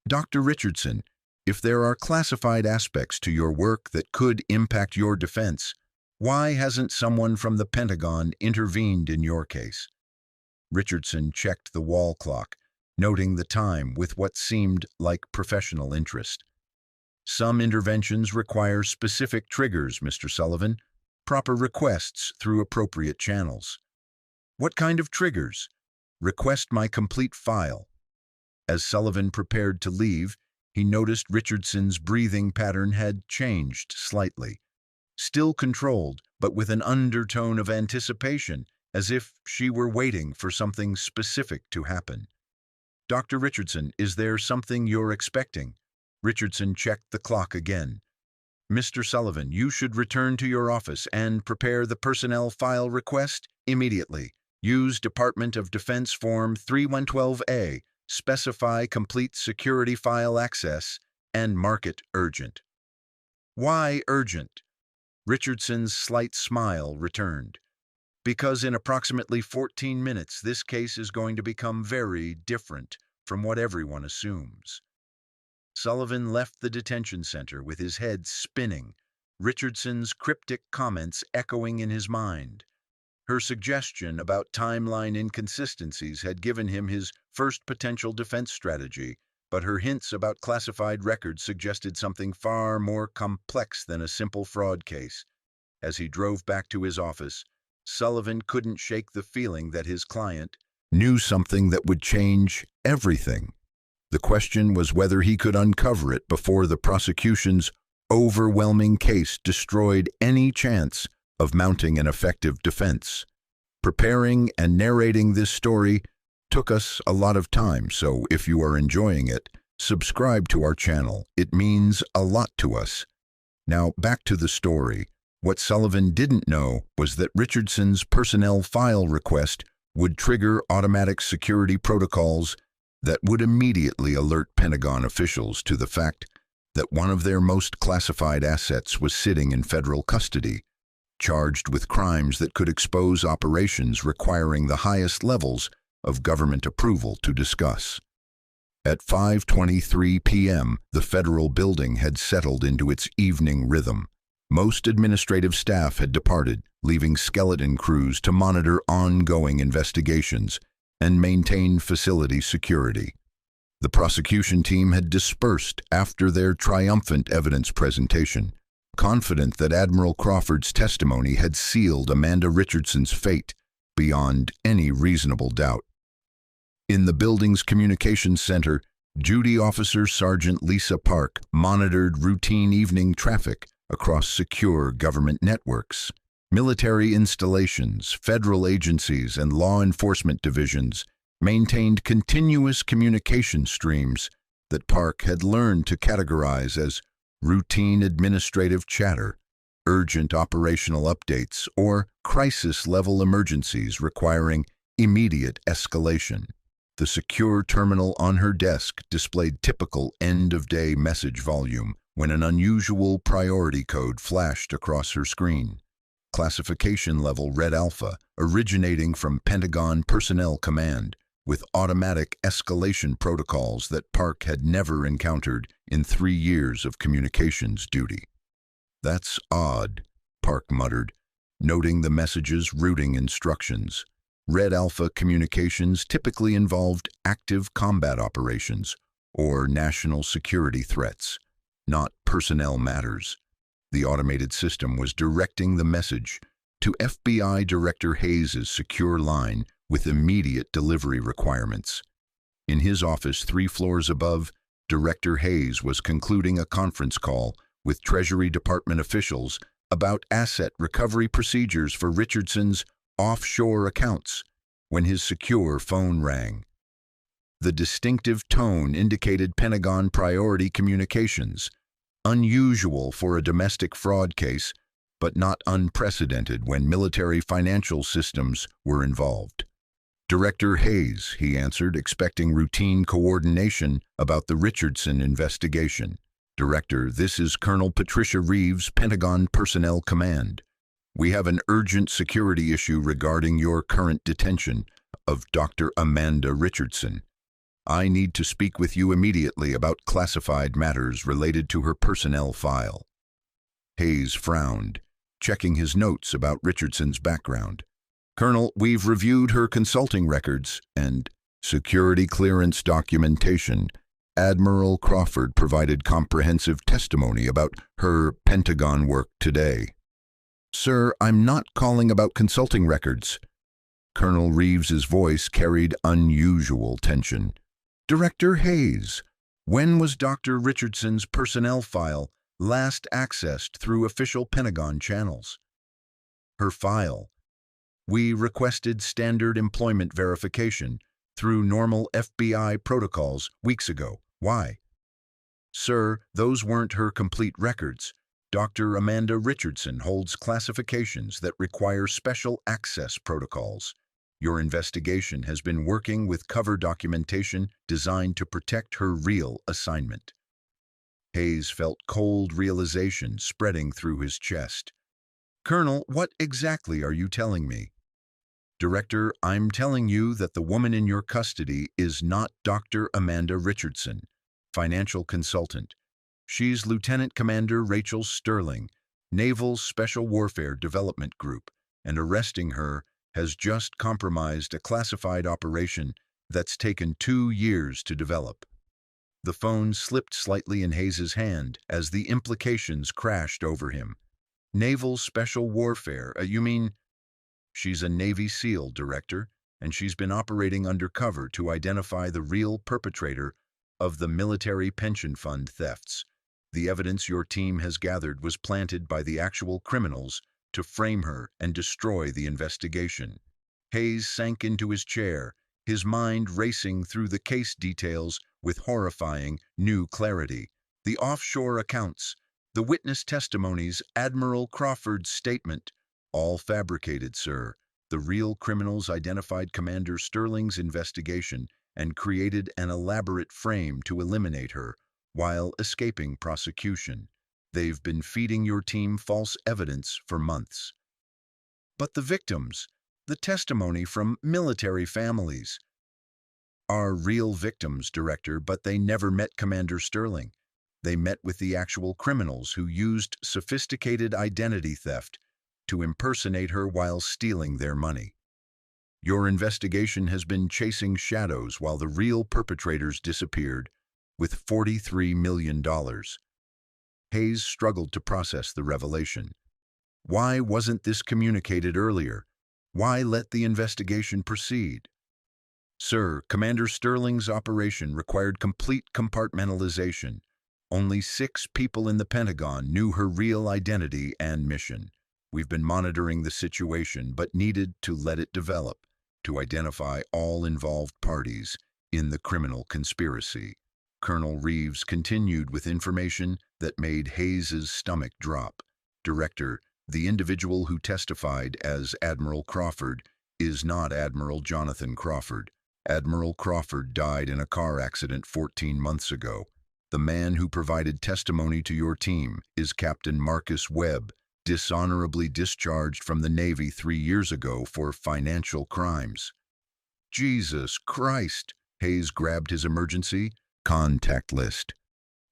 [SPEAKER 1] Dr. Richardson, if there are classified aspects to your work that could impact your defense, why hasn't someone from the Pentagon intervened in your case? Richardson checked the wall clock, noting the time with what seemed like professional interest. Some interventions require specific triggers, Mr. Sullivan, proper requests through appropriate channels. What kind of triggers? Request my complete file. As Sullivan prepared to leave, he noticed Richardson's breathing pattern had changed slightly. Still controlled, but with an undertone of anticipation, as if she were waiting for something specific to happen. Dr. Richardson, is there something you're expecting? Richardson checked the clock again. Mr. Sullivan, you should return to your office and prepare the personnel file request immediately. Use Department of Defense Form 3112A, specify complete security file access, and mark it urgent. Why urgent? Richardson's slight smile returned. Because in approximately 14 minutes, this case is going to become very different from what everyone assumes. Sullivan left the detention center with his head spinning, Richardson's cryptic comments echoing in his mind. Her suggestion about timeline inconsistencies had given him his first potential defense strategy, but her hints about classified records suggested something far more complex than a simple fraud case. As he drove back to his office, Sullivan couldn't shake the feeling that his client knew something that would change everything. The question was whether he could uncover it before the prosecution's overwhelming case destroyed any chance of mounting an effective defense. Preparing and narrating this story took us a lot of time, so if you are enjoying it, subscribe to our channel. It means a lot to us. Now, back to the story. What Sullivan didn't know was that Richardson's personnel file request would trigger automatic security protocols that would immediately alert Pentagon officials to the fact that one of their most classified assets was sitting in federal custody, charged with crimes that could expose operations requiring the highest levels of government approval to discuss. At 5:23 p.m., the federal building had settled into its evening rhythm. Most administrative staff had departed, leaving skeleton crews to monitor ongoing investigations and maintain facility security. The prosecution team had dispersed after their triumphant evidence presentation, confident that Admiral Crawford's testimony had sealed Amanda Richardson's fate beyond any reasonable doubt. In the building's communications center, Duty Officer Sergeant Lisa Park monitored routine evening traffic across secure government networks. Military installations, federal agencies, and law enforcement divisions maintained continuous communication streams that Park had learned to categorize as routine administrative chatter, urgent operational updates, or crisis-level emergencies requiring immediate escalation. The secure terminal on her desk displayed typical end-of-day message volume, when an unusual priority code flashed across her screen. Classification level Red Alpha, originating from Pentagon Personnel Command, with automatic escalation protocols that Park had never encountered in 3 years of communications duty. "That's odd," Park muttered, noting the message's routing instructions. Red Alpha communications typically involved active combat operations or national security threats, not personnel matters. The automated system was directing the message to FBI Director Hayes' secure line with immediate delivery requirements. In his office 3 floors above, Director Hayes was concluding a conference call with Treasury Department officials about asset recovery procedures for Richardson's offshore accounts when his secure phone rang. The distinctive tone indicated Pentagon priority communications, unusual for a domestic fraud case, but not unprecedented when military financial systems were involved. "Director Hayes," he answered, expecting routine coordination about the Richardson investigation. "Director, this is Colonel Patricia Reeves, Pentagon Personnel Command. We have an urgent security issue regarding your current detention of Dr. Amanda Richardson. I need to speak with you immediately about classified matters related to her personnel file." Hayes frowned, checking his notes about Richardson's background. "Colonel, we've reviewed her consulting records and security clearance documentation. Admiral Crawford provided comprehensive testimony about her Pentagon work today." "Sir, I'm not calling about consulting records." Colonel Reeves's voice carried unusual tension. "Director Hayes, when was Dr. Richardson's personnel file last accessed through official Pentagon channels?" "Her file. We requested standard employment verification through normal FBI protocols weeks ago. Why?" "Sir, those weren't her complete records. Dr. Amanda Richardson holds classifications that require special access protocols. Your investigation has been working with cover documentation designed to protect her real assignment." Hayes felt cold realization spreading through his chest. "Colonel, what exactly are you telling me?" "Director, I'm telling you that the woman in your custody is not Dr. Amanda Richardson, financial consultant. She's Lieutenant Commander Rachel Sterling, Naval Special Warfare Development Group, and arresting her has just compromised a classified operation that's taken 2 years to develop." The phone slipped slightly in Hayes's hand as the implications crashed over him. "Naval Special Warfare, you mean?" "She's a Navy SEAL, Director, and she's been operating undercover to identify the real perpetrator of the military pension fund thefts. The evidence your team has gathered was planted by the actual criminals to frame her and destroy the investigation." Hayes sank into his chair, his mind racing through the case details with horrifying new clarity. The offshore accounts, the witness testimonies, Admiral Crawford's statement, all fabricated, sir. The real criminals identified Commander Sterling's investigation and created an elaborate frame to eliminate her while escaping prosecution. They've been feeding your team false evidence for months. "But the victims, the testimony from military families." "Are real victims, Director, but they never met Commander Sterling. They met with the actual criminals who used sophisticated identity theft to impersonate her while stealing their money. Your investigation has been chasing shadows while the real perpetrators disappeared with $43 million. Hayes struggled to process the revelation. Why wasn't this communicated earlier? Why let the investigation proceed? "Sir, Commander Sterling's operation required complete compartmentalization. Only 6 people in the Pentagon knew her real identity and mission. We've been monitoring the situation but needed to let it develop to identify all involved parties in the criminal conspiracy." Colonel Reeves continued with information that made Hayes's stomach drop. "Director, the individual who testified as Admiral Crawford is not Admiral Jonathan Crawford. Admiral Crawford died in a car accident 14 months ago. The man who provided testimony to your team is Captain Marcus Webb, dishonorably discharged from the Navy 3 years ago for financial crimes. Jesus Christ! Hayes grabbed his emergency contact list.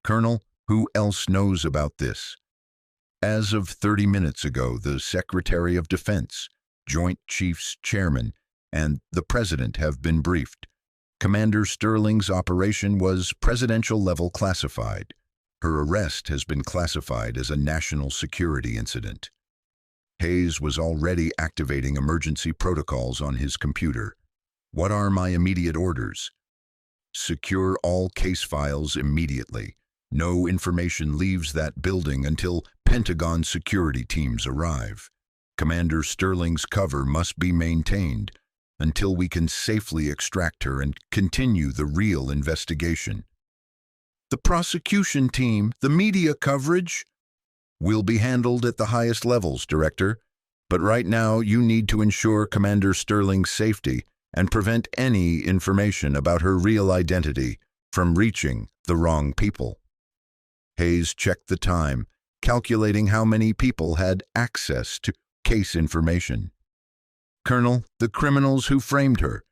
[SPEAKER 1] Colonel, who else knows about this? As of 30 minutes ago, the Secretary of Defense, Joint Chiefs Chairman, and the President have been briefed. Commander Sterling's operation was presidential-level classified. Her arrest has been classified as a national security incident. Hayes was already activating emergency protocols on his computer. What are my immediate orders? Secure all case files immediately. No information leaves that building until Pentagon security teams arrive. Commander Sterling's cover must be maintained until we can safely extract her and continue the real investigation. The prosecution team, the media coverage, will be handled at the highest levels, Director. But right now, you need to ensure Commander Sterling's safety and prevent any information about her real identity from reaching the wrong people. Hayes checked the time, calculating how many people had access to case information. Colonel, the criminals who framed her,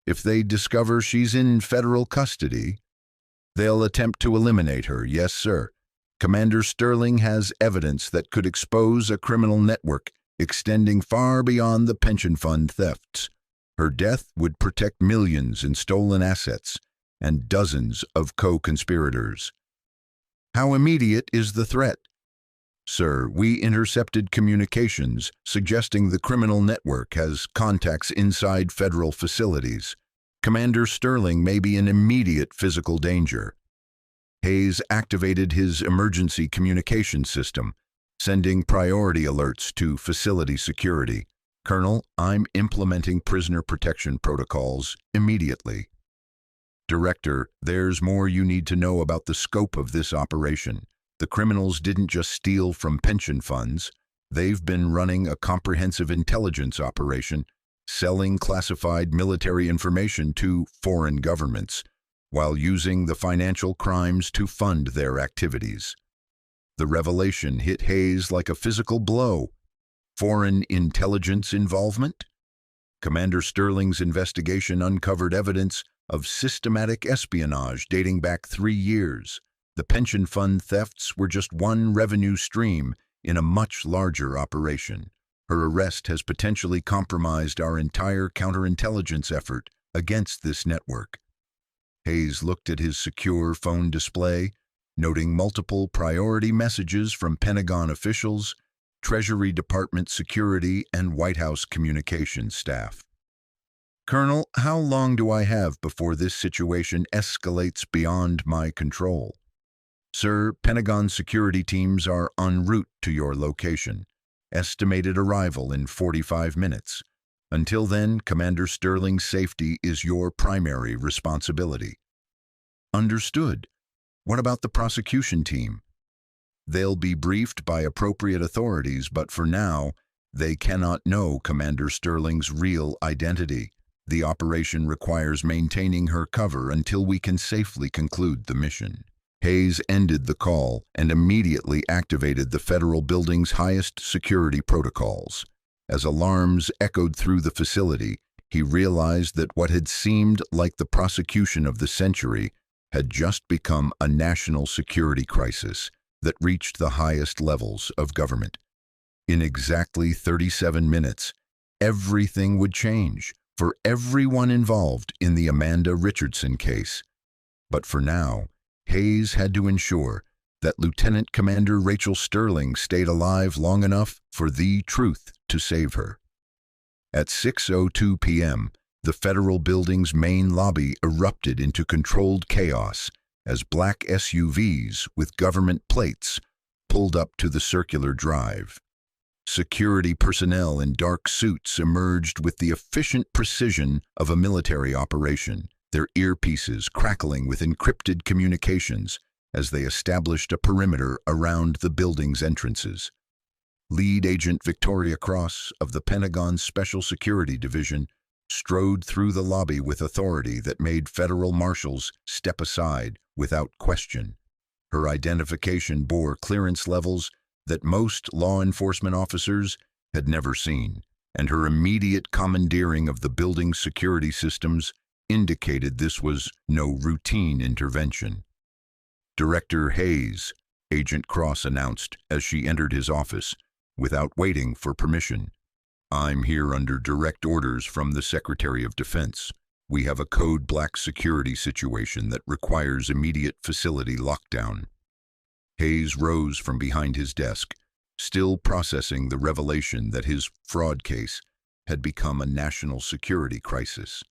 [SPEAKER 1] if they discover she's in federal custody, they'll attempt to eliminate her, yes, sir. Commander Sterling has evidence that could expose a criminal network extending far beyond the pension fund thefts. Her death would protect millions in stolen assets and dozens of co-conspirators. How immediate is the threat? Sir, we intercepted communications suggesting the criminal network has contacts inside federal facilities. Commander Sterling may be in immediate physical danger. Hayes activated his emergency communication system, sending priority alerts to facility security. Colonel, I'm implementing prisoner protection protocols immediately. Director, there's more you need to know about the scope of this operation. The criminals didn't just steal from pension funds. They've been running a comprehensive intelligence operation, selling classified military information to foreign governments, while using the financial crimes to fund their activities. The revelation hit Hayes like a physical blow. Foreign intelligence involvement? Commander Sterling's investigation uncovered evidence of systematic espionage dating back 3 years. The pension fund thefts were just one revenue stream in a much larger operation. Her arrest has potentially compromised our entire counterintelligence effort against this network. Hayes looked at his secure phone display, noting multiple priority messages from Pentagon officials, Treasury Department security, and White House communications staff. Colonel, how long do I have before this situation escalates beyond my control? Sir, Pentagon security teams are en route to your location. Estimated arrival in 45 minutes. Until then, Commander Sterling's safety is your primary responsibility. Understood. What about the prosecution team? They'll be briefed by appropriate authorities, but for now, they cannot know Commander Sterling's real identity. The operation requires maintaining her cover until we can safely conclude the mission. Hayes ended the call and immediately activated the federal building's highest security protocols. As alarms echoed through the facility, he realized that what had seemed like the prosecution of the century had just become a national security crisis that reached the highest levels of government. In exactly 37 minutes, everything would change for everyone involved in the Amanda Richardson case. But for now, Hayes had to ensure that Lieutenant Commander Rachel Sterling stayed alive long enough for the truth to save her. At 6:02 p.m., the federal building's main lobby erupted into controlled chaos as black SUVs with government plates pulled up to the circular drive. Security personnel in dark suits emerged with the efficient precision of a military operation, their earpieces crackling with encrypted communications as they established a perimeter around the building's entrances. Lead Agent Victoria Cross of the Pentagon's Special Security Division strode through the lobby with authority that made federal marshals step aside without question. Her identification bore clearance levels that most law enforcement officers had never seen, and her immediate commandeering of the building's security systems indicated this was no routine intervention. "Director Hayes," Agent Cross announced as she entered his office, without waiting for permission. "I'm here under direct orders from the Secretary of Defense. We have a code black security situation that requires immediate facility lockdown." Hayes rose from behind his desk, still processing the revelation that his fraud case had become a national security crisis.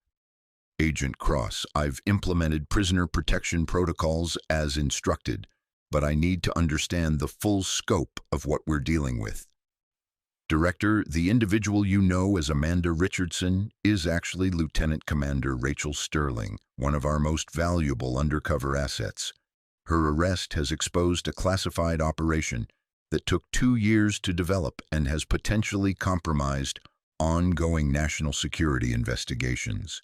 [SPEAKER 1] "Agent Cross, I've implemented prisoner protection protocols as instructed, but I need to understand the full scope of what we're dealing with." "Director, the individual you know as Amanda Richardson is actually Lieutenant Commander Rachel Sterling, one of our most valuable undercover assets. Her arrest has exposed a classified operation that took 2 years to develop and has potentially compromised ongoing national security investigations."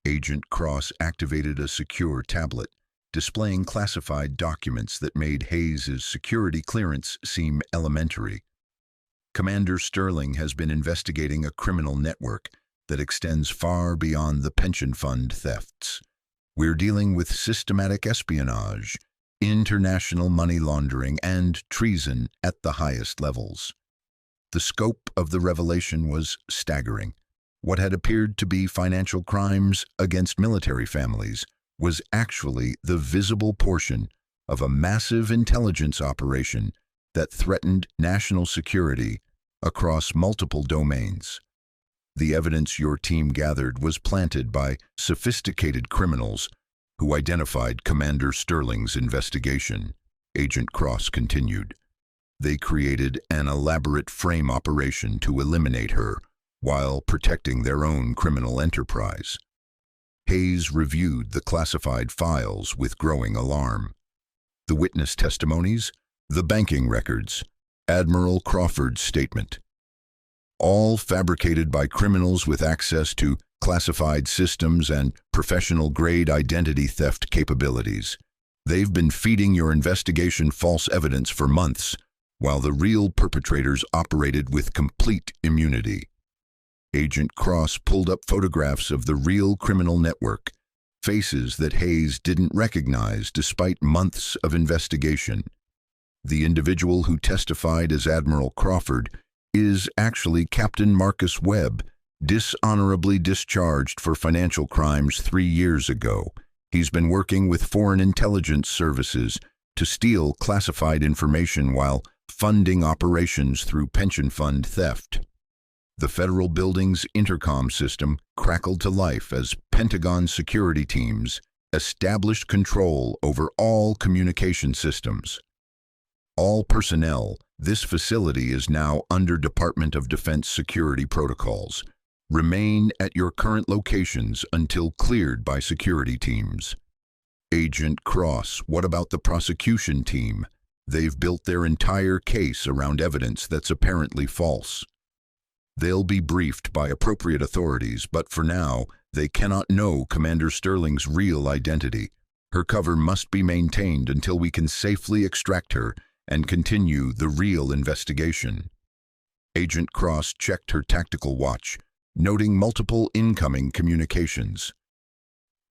[SPEAKER 1] Agent Cross activated a secure tablet, displaying classified documents that made Hayes' security clearance seem elementary. "Commander Sterling has been investigating a criminal network that extends far beyond the pension fund thefts. We're dealing with systematic espionage, international money laundering, and treason at the highest levels." The scope of the revelation was staggering. What had appeared to be financial crimes against military families was actually the visible portion of a massive intelligence operation that threatened national security across multiple domains. "The evidence your team gathered was planted by sophisticated criminals who identified Commander Sterling's investigation," Agent Cross continued. "They created an elaborate frame operation to eliminate her while protecting their own criminal enterprise." Hayes reviewed the classified files with growing alarm. The witness testimonies, the banking records, Admiral Crawford's statement, all fabricated by criminals with access to classified systems and professional-grade identity theft capabilities. They've been feeding your investigation false evidence for months, while the real perpetrators operated with complete immunity. Agent Cross pulled up photographs of the real criminal network, faces that Hayes didn't recognize despite months of investigation. The individual who testified as Admiral Crawford is actually Captain Marcus Webb, dishonorably discharged for financial crimes 3 years ago. He's been working with foreign intelligence services to steal classified information while funding operations through pension fund theft. The federal building's intercom system crackled to life as Pentagon security teams established control over all communication systems. "All personnel, this facility is now under Department of Defense security protocols. Remain at your current locations until cleared by security teams." "Agent Cross, what about the prosecution team? They've built their entire case around evidence that's apparently false." "They'll be briefed by appropriate authorities, but for now, they cannot know Commander Sterling's real identity. Her cover must be maintained until we can safely extract her and continue the real investigation." Agent Cross checked her tactical watch, noting multiple incoming communications.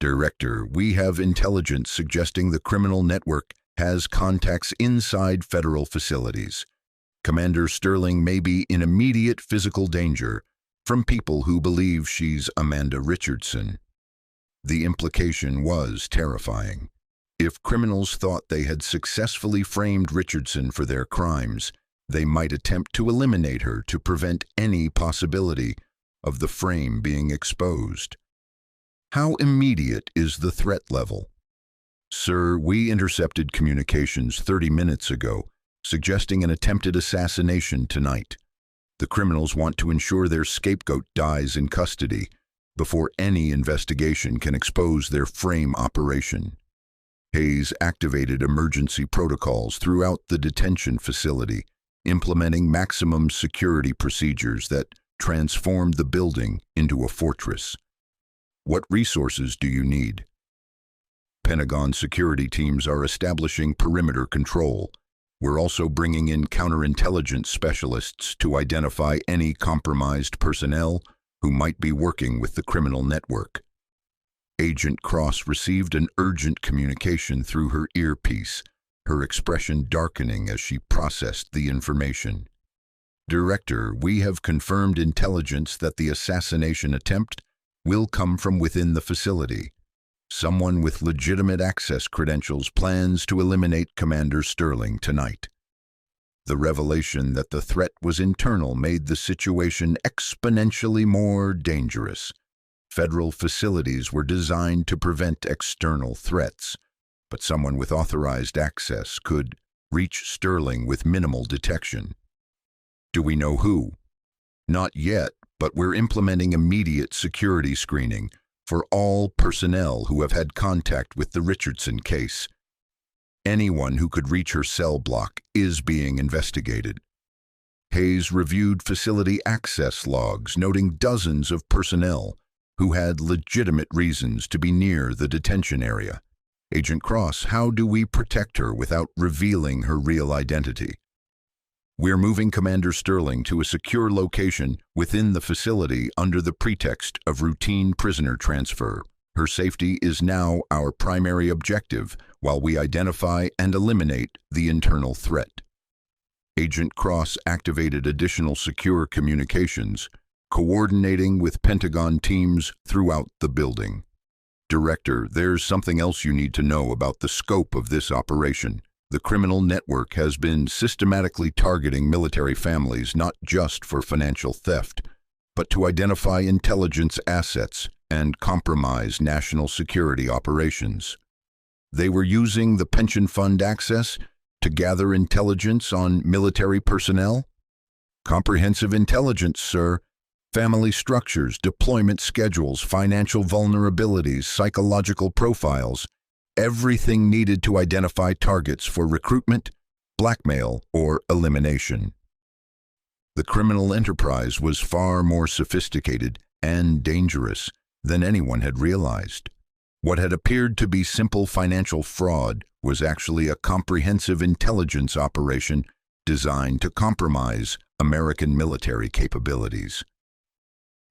[SPEAKER 1] "Director, we have intelligence suggesting the criminal network has contacts inside federal facilities. Commander Sterling may be in immediate physical danger from people who believe she's Amanda Richardson." The implication was terrifying. If criminals thought they had successfully framed Richardson for their crimes, they might attempt to eliminate her to prevent any possibility of the frame being exposed. "How immediate is the threat level?" "Sir, we intercepted communications 30 minutes ago, suggesting an attempted assassination tonight. The criminals want to ensure their scapegoat dies in custody before any investigation can expose their frame operation." Hayes activated emergency protocols throughout the detention facility, implementing maximum security procedures that transformed the building into a fortress. "What resources do you need?" Pentagon security teams are establishing perimeter control. We're also bringing in counterintelligence specialists to identify any compromised personnel who might be working with the criminal network. Agent Cross received an urgent communication through her earpiece, her expression darkening as she processed the information. Director, we have confirmed intelligence that the assassination attempt will come from within the facility. Someone with legitimate access credentials plans to eliminate Commander Sterling tonight. The revelation that the threat was internal made the situation exponentially more dangerous. Federal facilities were designed to prevent external threats, but someone with authorized access could reach Sterling with minimal detection. Do we know who? Not yet, but we're implementing immediate security screening for all personnel who have had contact with the Richardson case. Anyone who could reach her cell block is being investigated. Hayes reviewed facility access logs, noting dozens of personnel who had legitimate reasons to be near the detention area. Agent Cross, how do we protect her without revealing her real identity? We're moving Commander Sterling to a secure location within the facility under the pretext of routine prisoner transfer. Her safety is now our primary objective while we identify and eliminate the internal threat. Agent Cross activated additional secure communications, coordinating with Pentagon teams throughout the building. Director, there's something else you need to know about the scope of this operation. The criminal network has been systematically targeting military families not just for financial theft, but to identify intelligence assets and compromise national security operations. They were using the pension fund access to gather intelligence on military personnel? Comprehensive intelligence, sir. Family structures, deployment schedules, financial vulnerabilities, psychological profiles, everything needed to identify targets for recruitment, blackmail, or elimination. The criminal enterprise was far more sophisticated and dangerous than anyone had realized. What had appeared to be simple financial fraud was actually a comprehensive intelligence operation designed to compromise American military capabilities.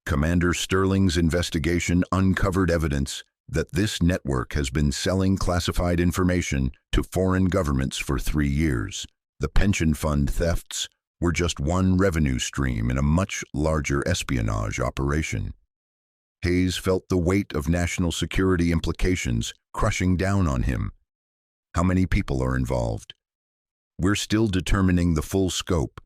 [SPEAKER 1] Commander Sterling's investigation uncovered evidence that this network has been selling classified information to foreign governments for 3 years. The pension fund thefts were just one revenue stream in a much larger espionage operation. Hayes felt the weight of national security implications crushing down on him. How many people are involved? We're still determining the full scope,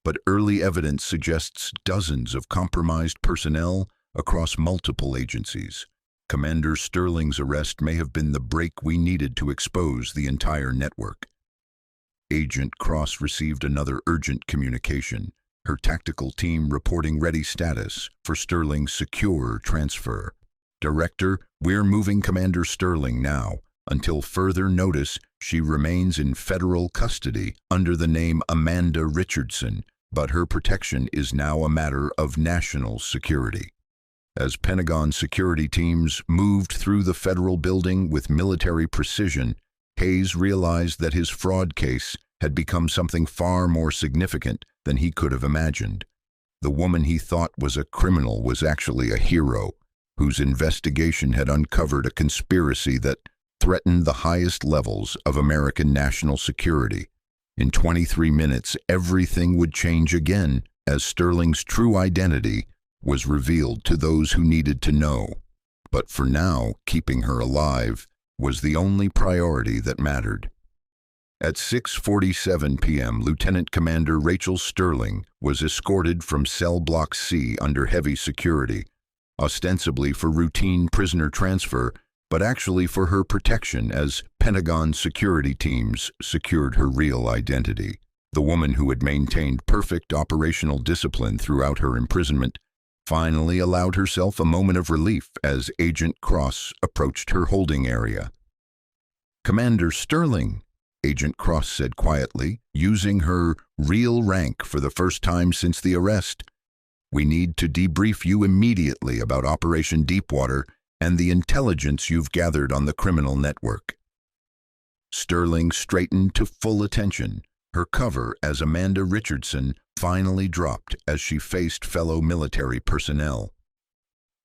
[SPEAKER 1] but early evidence suggests dozens of compromised personnel across multiple agencies. Commander Sterling's arrest may have been the break we needed to expose the entire network. Agent Cross received another urgent communication, her tactical team reporting ready status for Sterling's secure transfer. Director, we're moving Commander Sterling now. Until further notice, she remains in federal custody under the name Amanda Richardson, but her protection is now a matter of national security. As Pentagon security teams moved through the federal building with military precision, Hayes realized that his fraud case had become something far more significant than he could have imagined. The woman he thought was a criminal was actually a hero, whose investigation had uncovered a conspiracy that threatened the highest levels of American national security. In 23 minutes, everything would change again as Sterling's true identity was revealed to those who needed to know. But for now, keeping her alive was the only priority that mattered. At 6:47 p.m., Lieutenant Commander Rachel Sterling was escorted from Cell Block C under heavy security, ostensibly for routine prisoner transfer, but actually for her protection as Pentagon security teams secured her real identity. The woman who had maintained perfect operational discipline throughout her imprisonment finally allowed herself a moment of relief as Agent Cross approached her holding area. "Commander Sterling," Agent Cross said quietly, using her real rank for the first time since the arrest. "We need to debrief you immediately about Operation Deepwater and the intelligence you've gathered on the criminal network. Sterling straightened to full attention. Her cover as Amanda Richardson finally dropped as she faced fellow military personnel.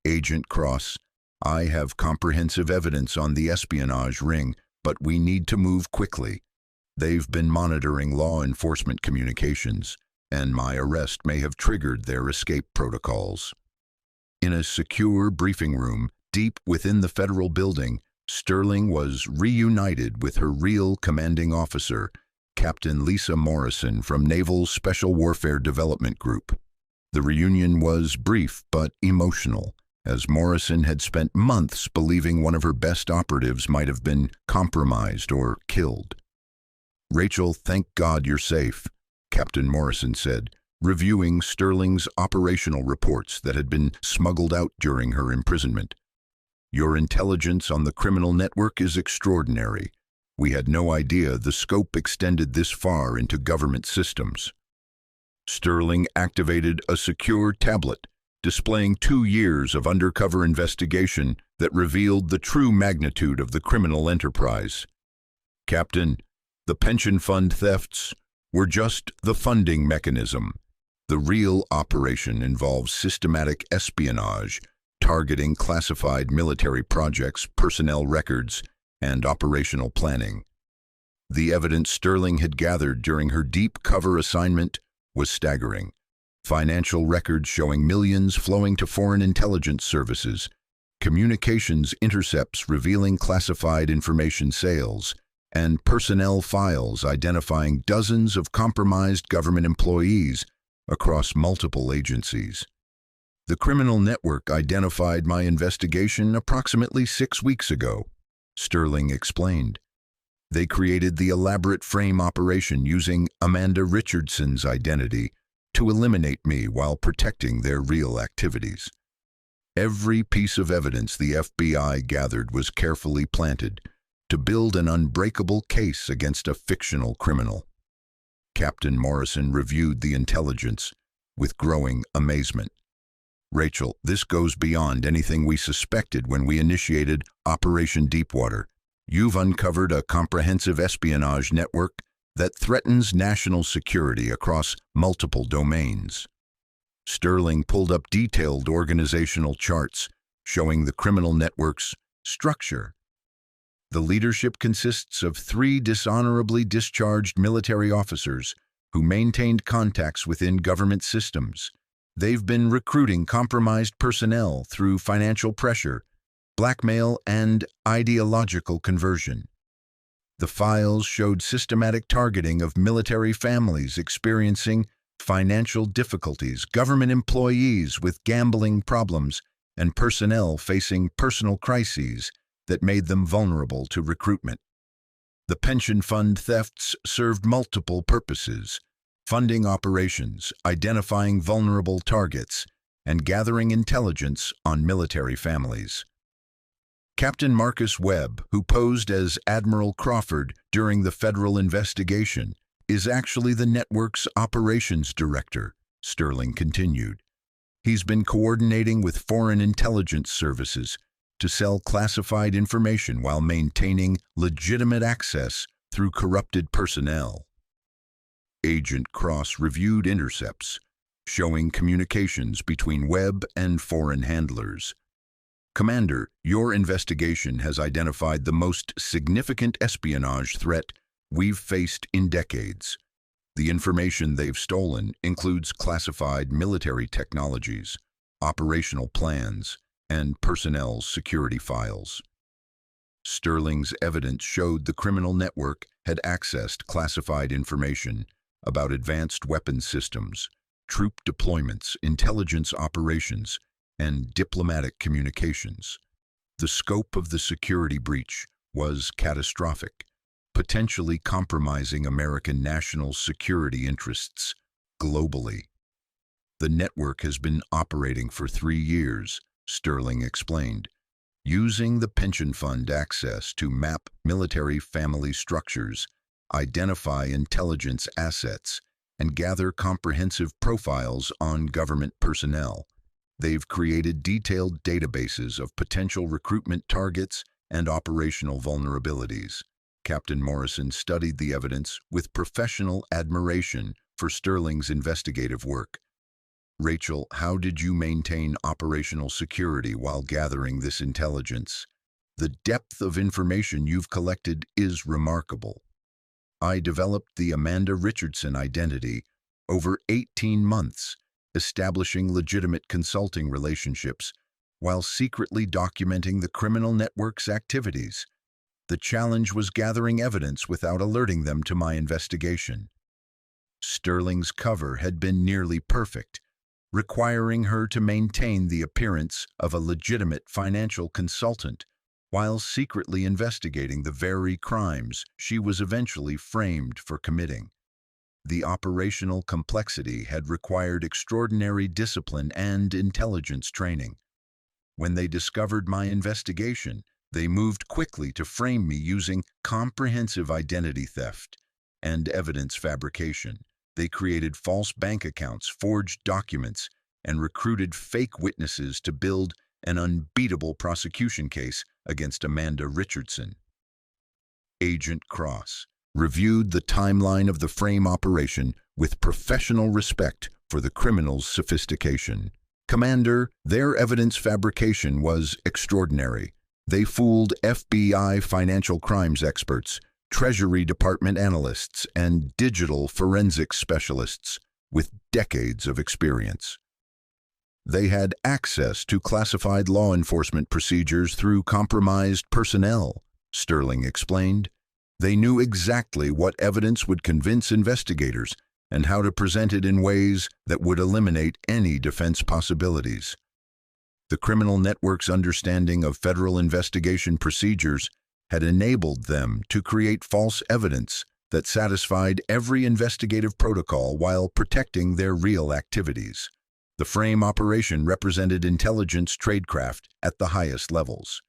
[SPEAKER 1] Agent Cross, I have comprehensive evidence on the espionage ring, but we need to move quickly. They've been monitoring law enforcement communications, and my arrest may have triggered their escape protocols. In a secure briefing room deep within the federal building, Sterling was reunited with her real commanding officer, Captain Lisa Morrison from Naval Special Warfare Development Group. The reunion was brief but emotional, as Morrison had spent months believing one of her best operatives might have been compromised or killed. "Rachel, thank God you're safe," Captain Morrison said, reviewing Sterling's operational reports that had been smuggled out during her imprisonment. "Your intelligence on the criminal network is extraordinary. We had no idea the scope extended this far into government systems." Sterling activated a secure tablet, displaying 2 years of undercover investigation that revealed the true magnitude of the criminal enterprise. "Captain, the pension fund thefts were just the funding mechanism. The real operation involves systematic espionage, targeting classified military projects, personnel records, and operational planning. The evidence Sterling had gathered during her deep cover assignment was staggering. Financial records showing millions flowing to foreign intelligence services, communications intercepts revealing classified information sales, and personnel files identifying dozens of compromised government employees across multiple agencies. "The criminal network identified my investigation approximately 6 weeks ago," Sterling explained. "They created the elaborate frame operation using Amanda Richardson's identity to eliminate me while protecting their real activities. Every piece of evidence the FBI gathered was carefully planted to build an unbreakable case against a fictional criminal." Captain Morrison reviewed the intelligence with growing amazement. "Rachel, this goes beyond anything we suspected when we initiated Operation Deepwater. You've uncovered a comprehensive espionage network that threatens national security across multiple domains." Sterling pulled up detailed organizational charts showing the criminal network's structure. The leadership consists of 3 dishonorably discharged military officers who maintained contacts within government systems. They've been recruiting compromised personnel through financial pressure, blackmail, and ideological conversion. The files showed systematic targeting of military families experiencing financial difficulties, government employees with gambling problems, and personnel facing personal crises that made them vulnerable to recruitment. The pension fund thefts served multiple purposes: funding operations, identifying vulnerable targets, and gathering intelligence on military families. Captain Marcus Webb, who posed as Admiral Crawford during the federal investigation, is actually the network's operations director, Sterling continued. He's been coordinating with foreign intelligence services to sell classified information while maintaining legitimate access through corrupted personnel. Agent Cross reviewed intercepts, showing communications between Webb and foreign handlers. "Commander, your investigation has identified the most significant espionage threat we've faced in decades. The information they've stolen includes classified military technologies, operational plans, and personnel security files." Sterling's evidence showed the criminal network had accessed classified information about advanced weapons systems, troop deployments, intelligence operations, and diplomatic communications. The scope of the security breach was catastrophic, potentially compromising American national security interests globally. "The network has been operating for 3 years, Sterling explained, using the pension fund access to map military family structures, identify intelligence assets, and gather comprehensive profiles on government personnel. They've created detailed databases of potential recruitment targets and operational vulnerabilities. Captain Morrison studied the evidence with professional admiration for Sterling's investigative work. Rachel, how did you maintain operational security while gathering this intelligence? The depth of information you've collected is remarkable. I developed the Amanda Richardson identity over 18 months, establishing legitimate consulting relationships while secretly documenting the criminal network's activities. The challenge was gathering evidence without alerting them to my investigation. Sterling's cover had been nearly perfect, requiring her to maintain the appearance of a legitimate financial consultant while secretly investigating the very crimes she was eventually framed for committing. The operational complexity had required extraordinary discipline and intelligence training. When they discovered my investigation, they moved quickly to frame me using comprehensive identity theft and evidence fabrication. They created false bank accounts, forged documents, and recruited fake witnesses to build an unbeatable prosecution case against Amanda Richardson. Agent Cross reviewed the timeline of the frame operation with professional respect for the criminal's sophistication. Commander, their evidence fabrication was extraordinary. They fooled FBI financial crimes experts, Treasury Department analysts, and digital forensics specialists with decades of experience. They had access to classified law enforcement procedures through compromised personnel, Sterling explained. They knew exactly what evidence would convince investigators and how to present it in ways that would eliminate any defense possibilities. The criminal network's understanding of federal investigation procedures had enabled them to create false evidence that satisfied every investigative protocol while protecting their real activities. The frame operation represented intelligence tradecraft at the highest levels.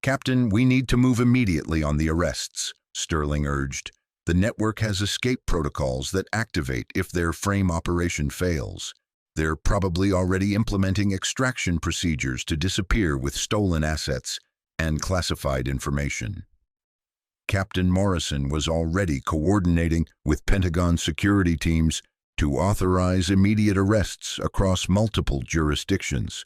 [SPEAKER 1] Captain, we need to move immediately on the arrests, Sterling urged. The network has escape protocols that activate if their frame operation fails. They're probably already implementing extraction procedures to disappear with stolen assets and classified information. Captain Morrison was already coordinating with Pentagon security teams to authorize immediate arrests across multiple jurisdictions.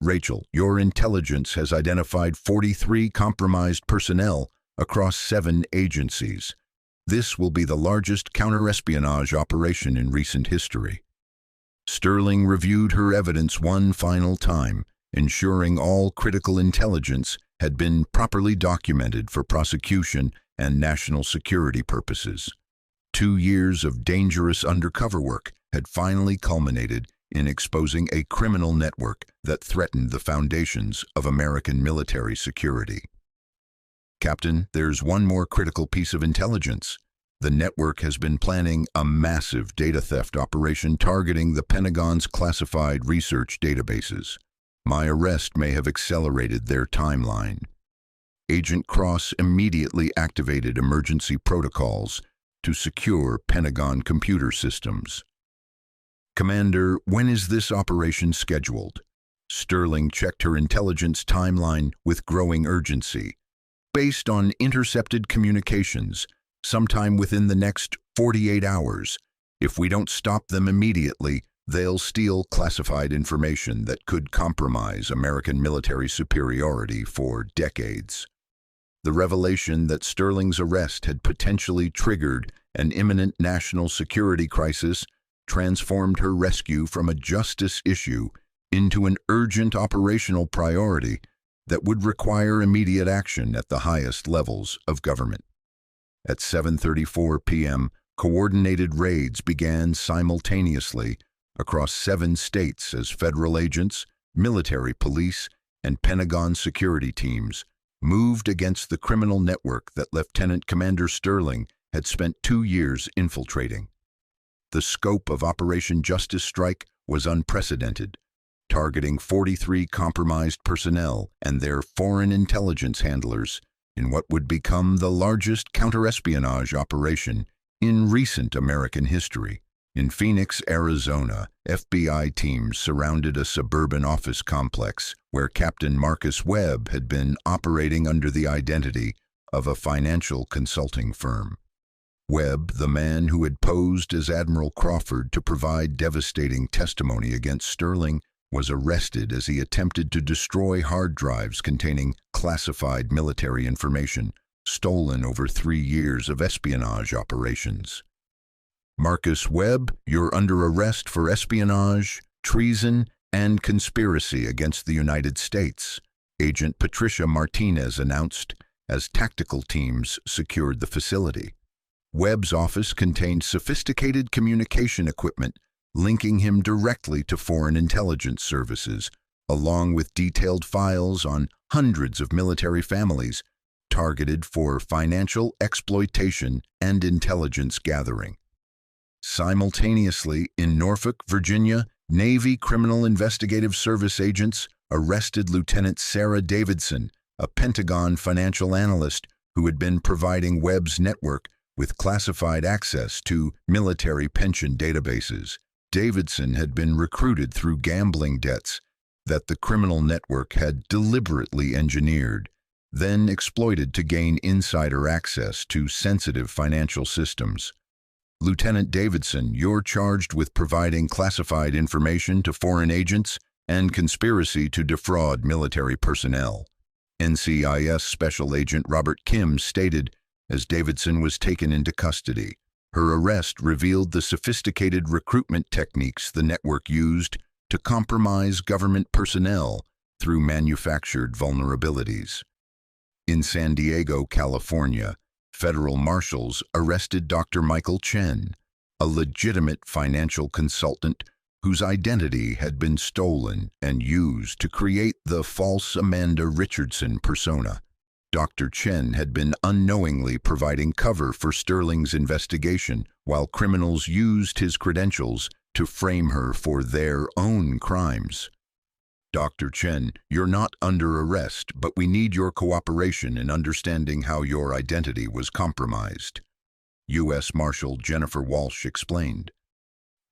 [SPEAKER 1] Rachel, your intelligence has identified 43 compromised personnel across 7 agencies. This will be the largest counterespionage operation in recent history. Sterling reviewed her evidence one final time, ensuring all critical intelligence had been properly documented for prosecution and national security purposes. 2 years of dangerous undercover work had finally culminated in exposing a criminal network that threatened the foundations of American military security. Captain, there's one more critical piece of intelligence. The network has been planning a massive data theft operation targeting the Pentagon's classified research databases. My arrest may have accelerated their timeline. Agent Cross immediately activated emergency protocols to secure Pentagon computer systems. Commander, when is this operation scheduled? Sterling checked her intelligence timeline with growing urgency. Based on intercepted communications, sometime within the next 48 hours. If we don't stop them immediately, they'll steal classified information that could compromise American military superiority for decades. The revelation that Sterling's arrest had potentially triggered an imminent national security crisis transformed her rescue from a justice issue into an urgent operational priority that would require immediate action at the highest levels of government. At 7:34 p.m., coordinated raids began simultaneously across 7 states as federal agents, military police, and Pentagon security teams moved against the criminal network that Lieutenant Commander Sterling had spent 2 years infiltrating. The scope of Operation Justice Strike was unprecedented, targeting 43 compromised personnel and their foreign intelligence handlers in what would become the largest counterespionage operation in recent American history. In Phoenix, Arizona, FBI teams surrounded a suburban office complex where Captain Marcus Webb had been operating under the identity of a financial consulting firm. Webb, the man who had posed as Admiral Crawford to provide devastating testimony against Sterling, was arrested as he attempted to destroy hard drives containing classified military information stolen over 3 years of espionage operations. Marcus Webb, you're under arrest for espionage, treason, and conspiracy against the United States, Agent Patricia Martinez announced as tactical teams secured the facility. Webb's office contained sophisticated communication equipment linking him directly to foreign intelligence services, along with detailed files on hundreds of military families targeted for financial exploitation and intelligence gathering. Simultaneously, in Norfolk, Virginia, Navy Criminal Investigative Service agents arrested Lieutenant Sarah Davidson, a Pentagon financial analyst who had been providing Webb's network with classified access to military pension databases. Davidson had been recruited through gambling debts that the criminal network had deliberately engineered, then exploited to gain insider access to sensitive financial systems. Lieutenant Davidson, you're charged with providing classified information to foreign agents and conspiracy to defraud military personnel, NCIS Special Agent Robert Kim stated as Davidson was taken into custody. Her arrest revealed the sophisticated recruitment techniques the network used to compromise government personnel through manufactured vulnerabilities. In San Diego, California, federal marshals arrested Dr. Michael Chen, a legitimate financial consultant whose identity had been stolen and used to create the false Amanda Richardson persona. Dr. Chen had been unknowingly providing cover for Sterling's investigation while criminals used his credentials to frame her for their own crimes. Dr. Chen, you're not under arrest, but we need your cooperation in understanding how your identity was compromised, U.S. Marshal Jennifer Walsh explained.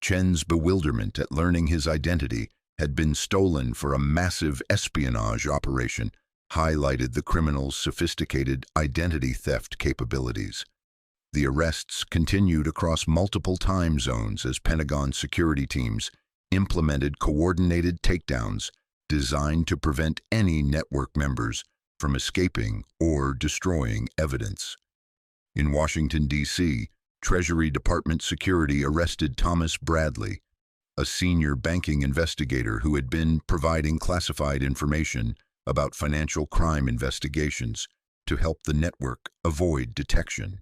[SPEAKER 1] Chen's bewilderment at learning his identity had been stolen for a massive espionage operation highlighted the criminal's sophisticated identity theft capabilities. The arrests continued across multiple time zones as Pentagon security teams implemented coordinated takedowns designed to prevent any network members from escaping or destroying evidence. In Washington, D.C., Treasury Department security arrested Thomas Bradley, a senior banking investigator who had been providing classified information about financial crime investigations to help the network avoid detection.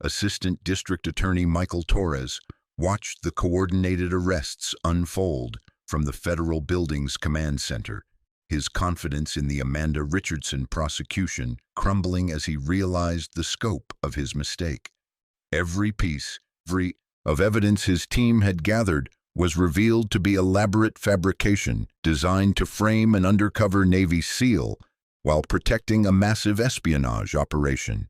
[SPEAKER 1] Assistant District Attorney Michael Torres watched the coordinated arrests unfold from the Federal Building's command center, his confidence in the Amanda Richardson prosecution crumbling as he realized the scope of his mistake. Every piece of evidence his team had gathered was revealed to be elaborate fabrication designed to frame an undercover Navy SEAL while protecting a massive espionage operation.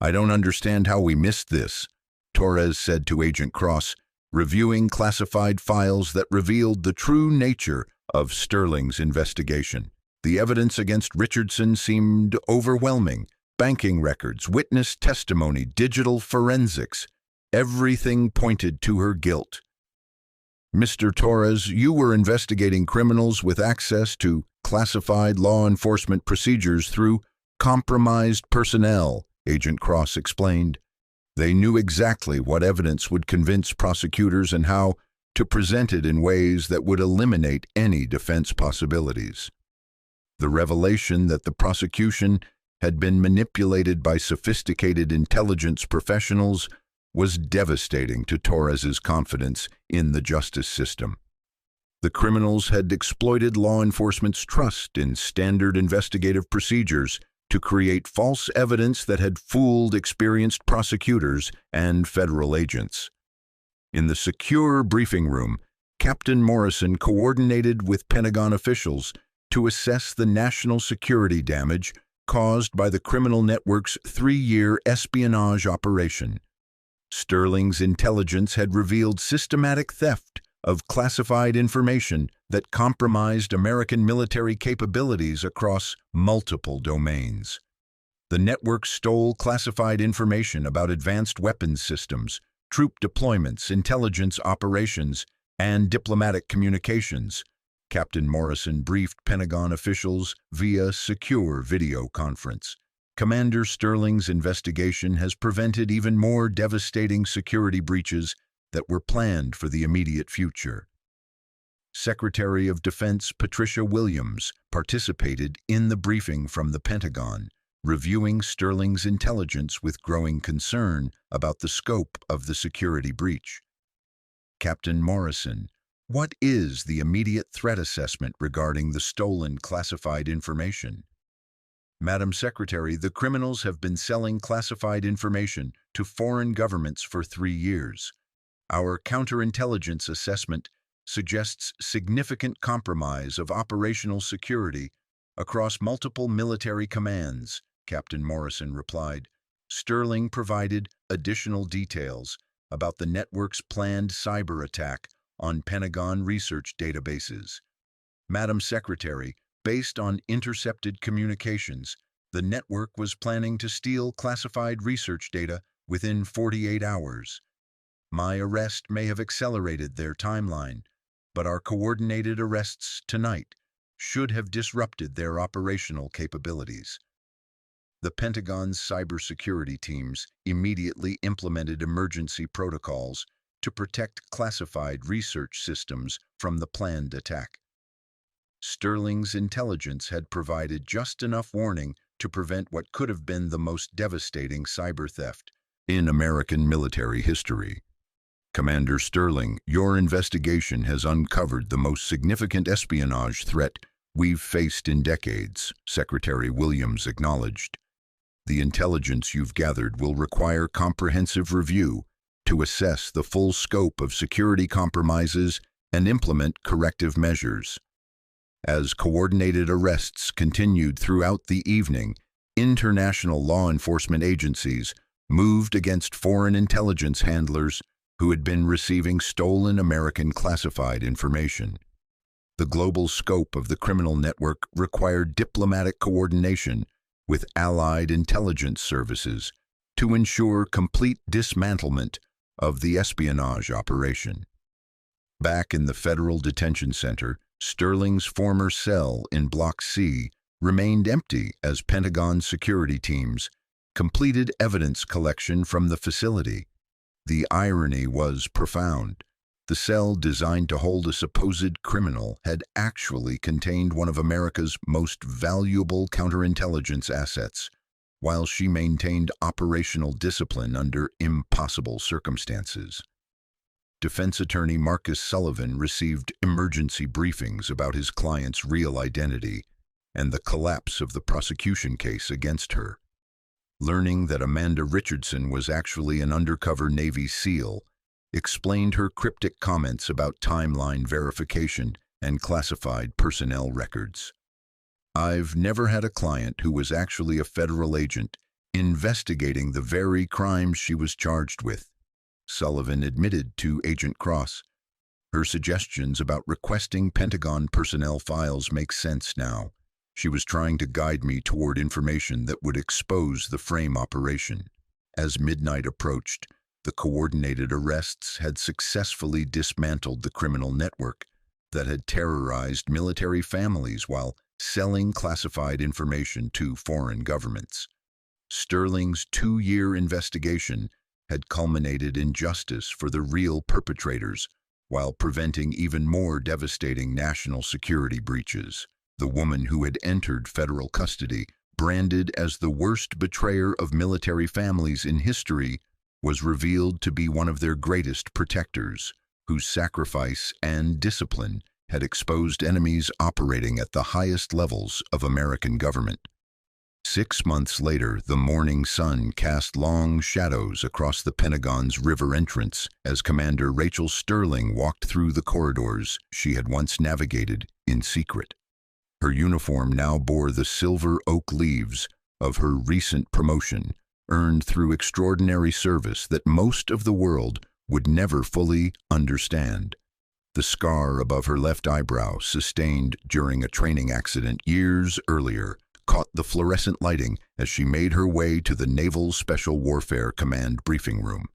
[SPEAKER 1] "I don't understand how we missed this," Torres said to Agent Cross, reviewing classified files that revealed the true nature of Sterling's investigation. The evidence against Richardson seemed overwhelming. Banking records, witness testimony, digital forensics. Everything pointed to her guilt. "Mr. Torres, you were investigating criminals with access to classified law enforcement procedures through compromised personnel," Agent Cross explained. They knew exactly what evidence would convince prosecutors and how to present it in ways that would eliminate any defense possibilities. The revelation that the prosecution had been manipulated by sophisticated intelligence professionals was devastating to Torres's confidence in the justice system. The criminals had exploited law enforcement's trust in standard investigative procedures to create false evidence that had fooled experienced prosecutors and federal agents. In the secure briefing room, Captain Morrison coordinated with Pentagon officials to assess the national security damage caused by the criminal network's 3-year espionage operation. Sterling's intelligence had revealed systematic theft of classified information that compromised American military capabilities across multiple domains. The network stole classified information about advanced weapons systems, troop deployments, intelligence operations, and diplomatic communications. Captain Morrison briefed Pentagon officials via secure video conference. Commander Sterling's investigation has prevented even more devastating security breaches that were planned for the immediate future. Secretary of Defense Patricia Williams participated in the briefing from the Pentagon, reviewing Sterling's intelligence with growing concern about the scope of the security breach. Captain Morrison, what is the immediate threat assessment regarding the stolen classified information? Madam Secretary, the criminals have been selling classified information to foreign governments for 3 years. Our counterintelligence assessment suggests significant compromise of operational security across multiple military commands, Captain Morrison replied. Sterling provided additional details about the network's planned cyber attack on Pentagon research databases. Madam Secretary, based on intercepted communications, the network was planning to steal classified research data within 48 hours. My arrest may have accelerated their timeline, but our coordinated arrests tonight should have disrupted their operational capabilities. The Pentagon's cybersecurity teams immediately implemented emergency protocols to protect classified research systems from the planned attack. Sterling's intelligence had provided just enough warning to prevent what could have been the most devastating cyber theft in American military history. Commander Sterling, your investigation has uncovered the most significant espionage threat we've faced in decades, Secretary Williams acknowledged. The intelligence you've gathered will require comprehensive review to assess the full scope of security compromises and implement corrective measures. As coordinated arrests continued throughout the evening, international law enforcement agencies moved against foreign intelligence handlers who had been receiving stolen American classified information. The global scope of the criminal network required diplomatic coordination with allied intelligence services to ensure complete dismantlement of the espionage operation. Back in the Federal Detention Center, Sterling's former cell in Block C remained empty as Pentagon security teams completed evidence collection from the facility. The irony was profound. The cell designed to hold a supposed criminal had actually contained one of America's most valuable counterintelligence assets, while she maintained operational discipline under impossible circumstances. Defense attorney Marcus Sullivan received emergency briefings about his client's real identity and the collapse of the prosecution case against her. Learning that Amanda Richardson was actually an undercover Navy SEAL explained her cryptic comments about timeline verification and classified personnel records. I've never had a client who was actually a federal agent investigating the very crimes she was charged with, Sullivan admitted to Agent Cross. Her suggestions about requesting Pentagon personnel files make sense now. She was trying to guide me toward information that would expose the frame operation. As midnight approached, the coordinated arrests had successfully dismantled the criminal network that had terrorized military families while selling classified information to foreign governments. Sterling's 2-year investigation had culminated in justice for the real perpetrators while preventing even more devastating national security breaches. The woman who had entered federal custody, branded as the worst betrayer of military families in history, was revealed to be one of their greatest protectors, whose sacrifice and discipline had exposed enemies operating at the highest levels of American government. 6 months later, the morning sun cast long shadows across the Pentagon's river entrance as Commander Rachel Sterling walked through the corridors she had once navigated in secret. Her uniform now bore the silver oak leaves of her recent promotion, earned through extraordinary service that most of the world would never fully understand. The scar above her left eyebrow, sustained during a training accident years earlier, caught the fluorescent lighting as she made her way to the Naval Special Warfare Command briefing room.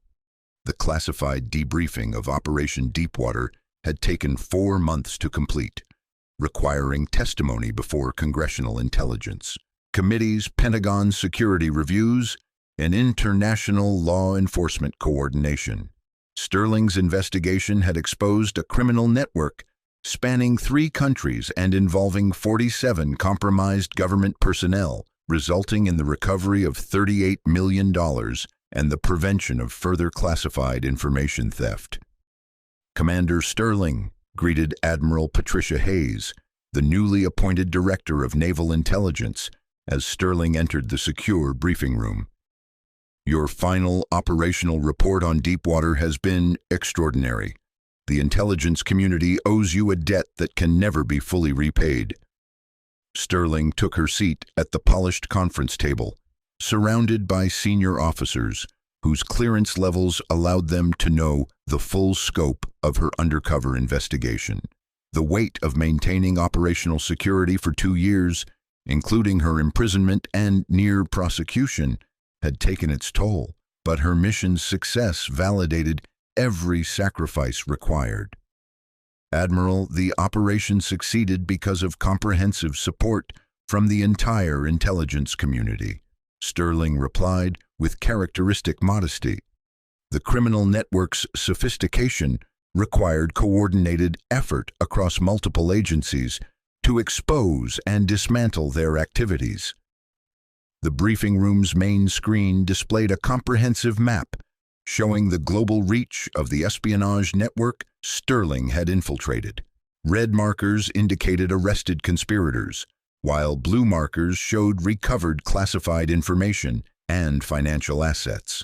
[SPEAKER 1] The classified debriefing of Operation Deepwater had taken 4 months to complete, requiring testimony before congressional intelligence committees, Pentagon security reviews, and international law enforcement coordination. Sterling's investigation had exposed a criminal network spanning 3 countries and involving 47 compromised government personnel, resulting in the recovery of $38 million and the prevention of further classified information theft. Commander Sterling greeted Admiral Patricia Hayes, the newly appointed Director of Naval Intelligence, as Sterling entered the secure briefing room. Your final operational report on Deepwater has been extraordinary. The intelligence community owes you a debt that can never be fully repaid. Sterling took her seat at the polished conference table, surrounded by senior officers whose clearance levels allowed them to know the full scope of her undercover investigation. The weight of maintaining operational security for 2 years, including her imprisonment and near prosecution, had taken its toll, but her mission's success validated every sacrifice required. Admiral, the operation succeeded because of comprehensive support from the entire intelligence community, Sterling replied with characteristic modesty. The criminal network's sophistication required coordinated effort across multiple agencies to expose and dismantle their activities. The briefing room's main screen displayed a comprehensive map showing the global reach of the espionage network Sterling had infiltrated. Red markers indicated arrested conspirators, while blue markers showed recovered classified information and financial assets.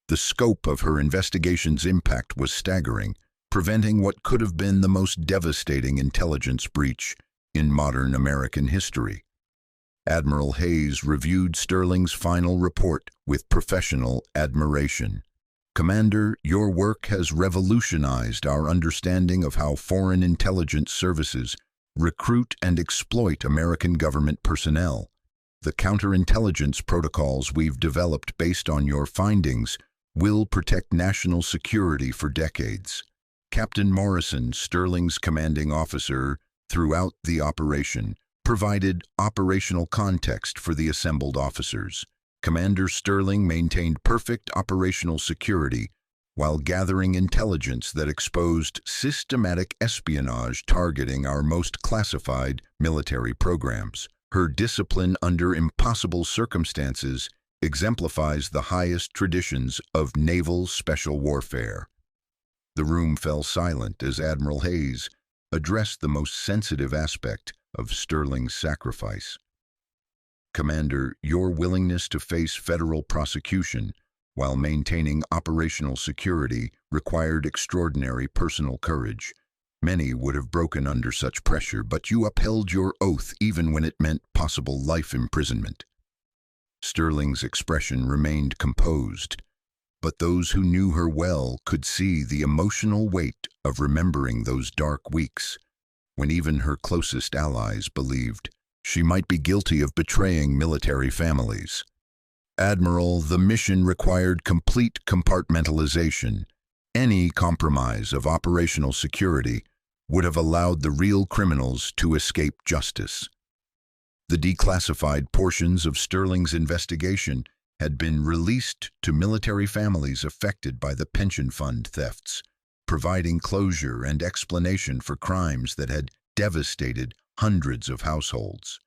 [SPEAKER 1] The scope of her investigation's impact was staggering, preventing what could have been the most devastating intelligence breach in modern American history. Admiral Hayes reviewed Sterling's final report with professional admiration. Commander, your work has revolutionized our understanding of how foreign intelligence services recruit and exploit American government personnel. The counterintelligence protocols we've developed based on your findings will protect national security for decades. Captain Morrison, Sterling's commanding officer throughout the operation, provided operational context for the assembled officers. Commander Sterling maintained perfect operational security while gathering intelligence that exposed systematic espionage targeting our most classified military programs. Her discipline under impossible circumstances exemplifies the highest traditions of naval special warfare. The room fell silent as Admiral Hayes addressed the most sensitive aspect of Sterling's sacrifice. Commander, your willingness to face federal prosecution while maintaining operational security required extraordinary personal courage. Many would have broken under such pressure, but you upheld your oath even when it meant possible life imprisonment. Sterling's expression remained composed, but those who knew her well could see the emotional weight of remembering those dark weeks, when even her closest allies believed she might be guilty of betraying military families. Admiral, the mission required complete compartmentalization. Any compromise of operational security would have allowed the real criminals to escape justice. The declassified portions of Sterling's investigation had been released to military families affected by the pension fund thefts, providing closure and explanation for crimes that had devastated hundreds of households.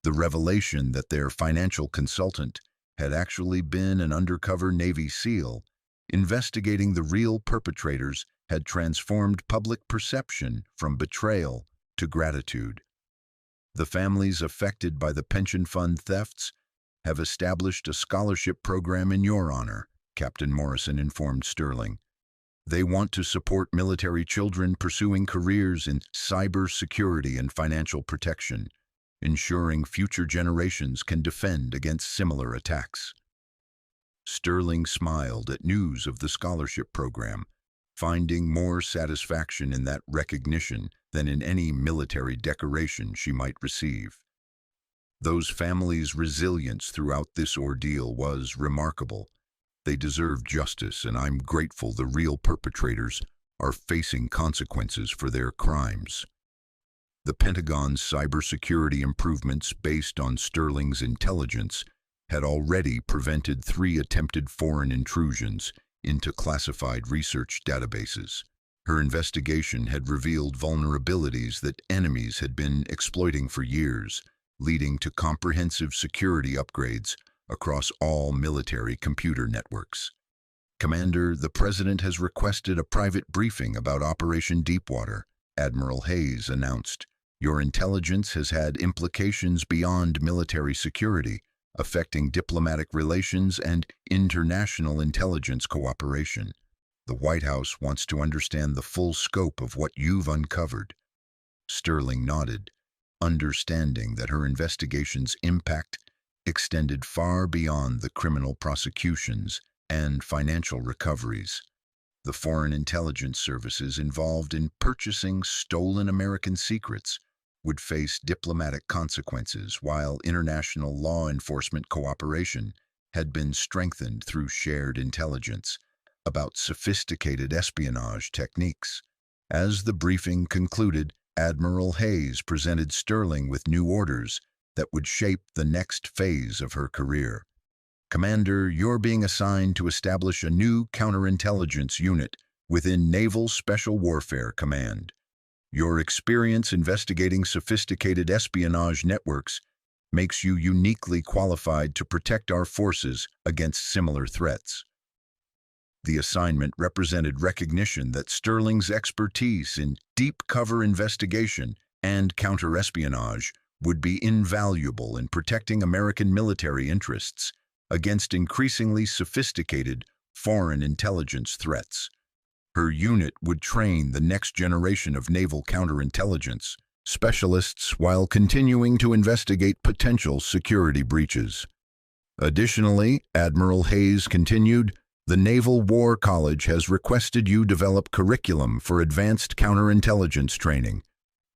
[SPEAKER 1] The revelation that their financial consultant had actually been an undercover Navy SEAL investigating the real perpetrators had transformed public perception from betrayal to gratitude. The families affected by the pension fund thefts have established a scholarship program in your honor, Captain Morrison informed Sterling. They want to support military children pursuing careers in cyber security and financial protection, ensuring future generations can defend against similar attacks. Sterling smiled at news of the scholarship program, finding more satisfaction in that recognition than in any military decoration she might receive. Those families' resilience throughout this ordeal was remarkable. They deserve justice, and I'm grateful the real perpetrators are facing consequences for their crimes. The Pentagon's cybersecurity improvements based on Sterling's intelligence had already prevented 3 attempted foreign intrusions into classified research databases. Her investigation had revealed vulnerabilities that enemies had been exploiting for years, leading to comprehensive security upgrades across all military computer networks. Commander, the President has requested a private briefing about Operation Deepwater, Admiral Hayes announced. Your intelligence has had implications beyond military security, affecting diplomatic relations and international intelligence cooperation. The White House wants to understand the full scope of what you've uncovered. Sterling nodded, understanding that her investigation's impact extended far beyond the criminal prosecutions and financial recoveries. The foreign intelligence services involved in purchasing stolen American secrets would face diplomatic consequences, while international law enforcement cooperation had been strengthened through shared intelligence about sophisticated espionage techniques. As the briefing concluded, Admiral Hayes presented Sterling with new orders that would shape the next phase of her career. Commander, you're being assigned to establish a new counterintelligence unit within Naval Special Warfare Command. Your experience investigating sophisticated espionage networks makes you uniquely qualified to protect our forces against similar threats. The assignment represented recognition that Sterling's expertise in deep cover investigation and counterespionage would be invaluable in protecting American military interests against increasingly sophisticated foreign intelligence threats. Her unit would train the next generation of naval counterintelligence specialists while continuing to investigate potential security breaches. Additionally, Admiral Hayes continued, the Naval War College has requested you develop curriculum for advanced counterintelligence training.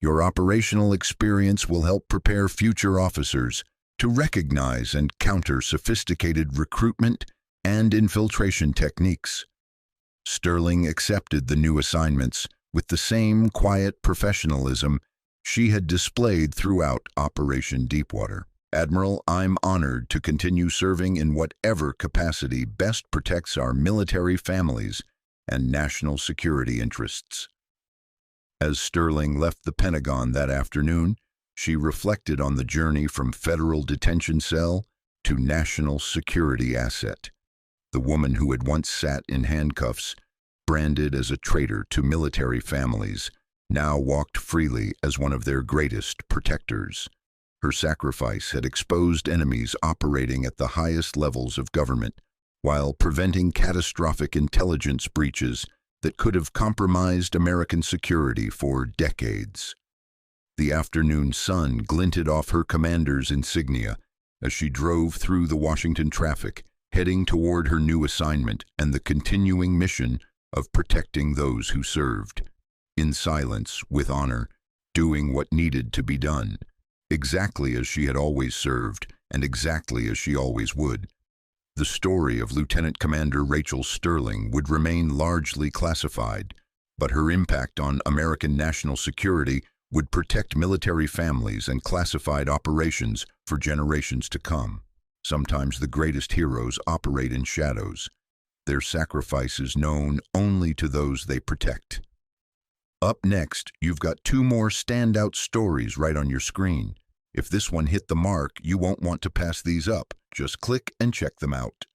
[SPEAKER 1] Your operational experience will help prepare future officers to recognize and counter sophisticated recruitment and infiltration techniques. Sterling accepted the new assignments with the same quiet professionalism she had displayed throughout Operation Deepwater. Admiral, I'm honored to continue serving in whatever capacity best protects our military families and national security interests. As Sterling left the Pentagon that afternoon, she reflected on the journey from federal detention cell to national security asset. The woman who had once sat in handcuffs, branded as a traitor to military families, now walked freely as one of their greatest protectors. Her sacrifice had exposed enemies operating at the highest levels of government, while preventing catastrophic intelligence breaches that could have compromised American security for decades. The afternoon sun glinted off her commander's insignia as she drove through the Washington traffic, heading toward her new assignment and the continuing mission of protecting those who served. In silence, with honor, doing what needed to be done, exactly as she had always served and exactly as she always would. The story of Lieutenant Commander Rachel Sterling would remain largely classified, but her impact on American national security would protect military families and classified operations for generations to come. Sometimes the greatest heroes operate in shadows, their sacrifices known only to those they protect. Up next, you've got 2 more standout stories right on your screen. If this one hit the mark, you won't want to pass these up. Just click and check them out.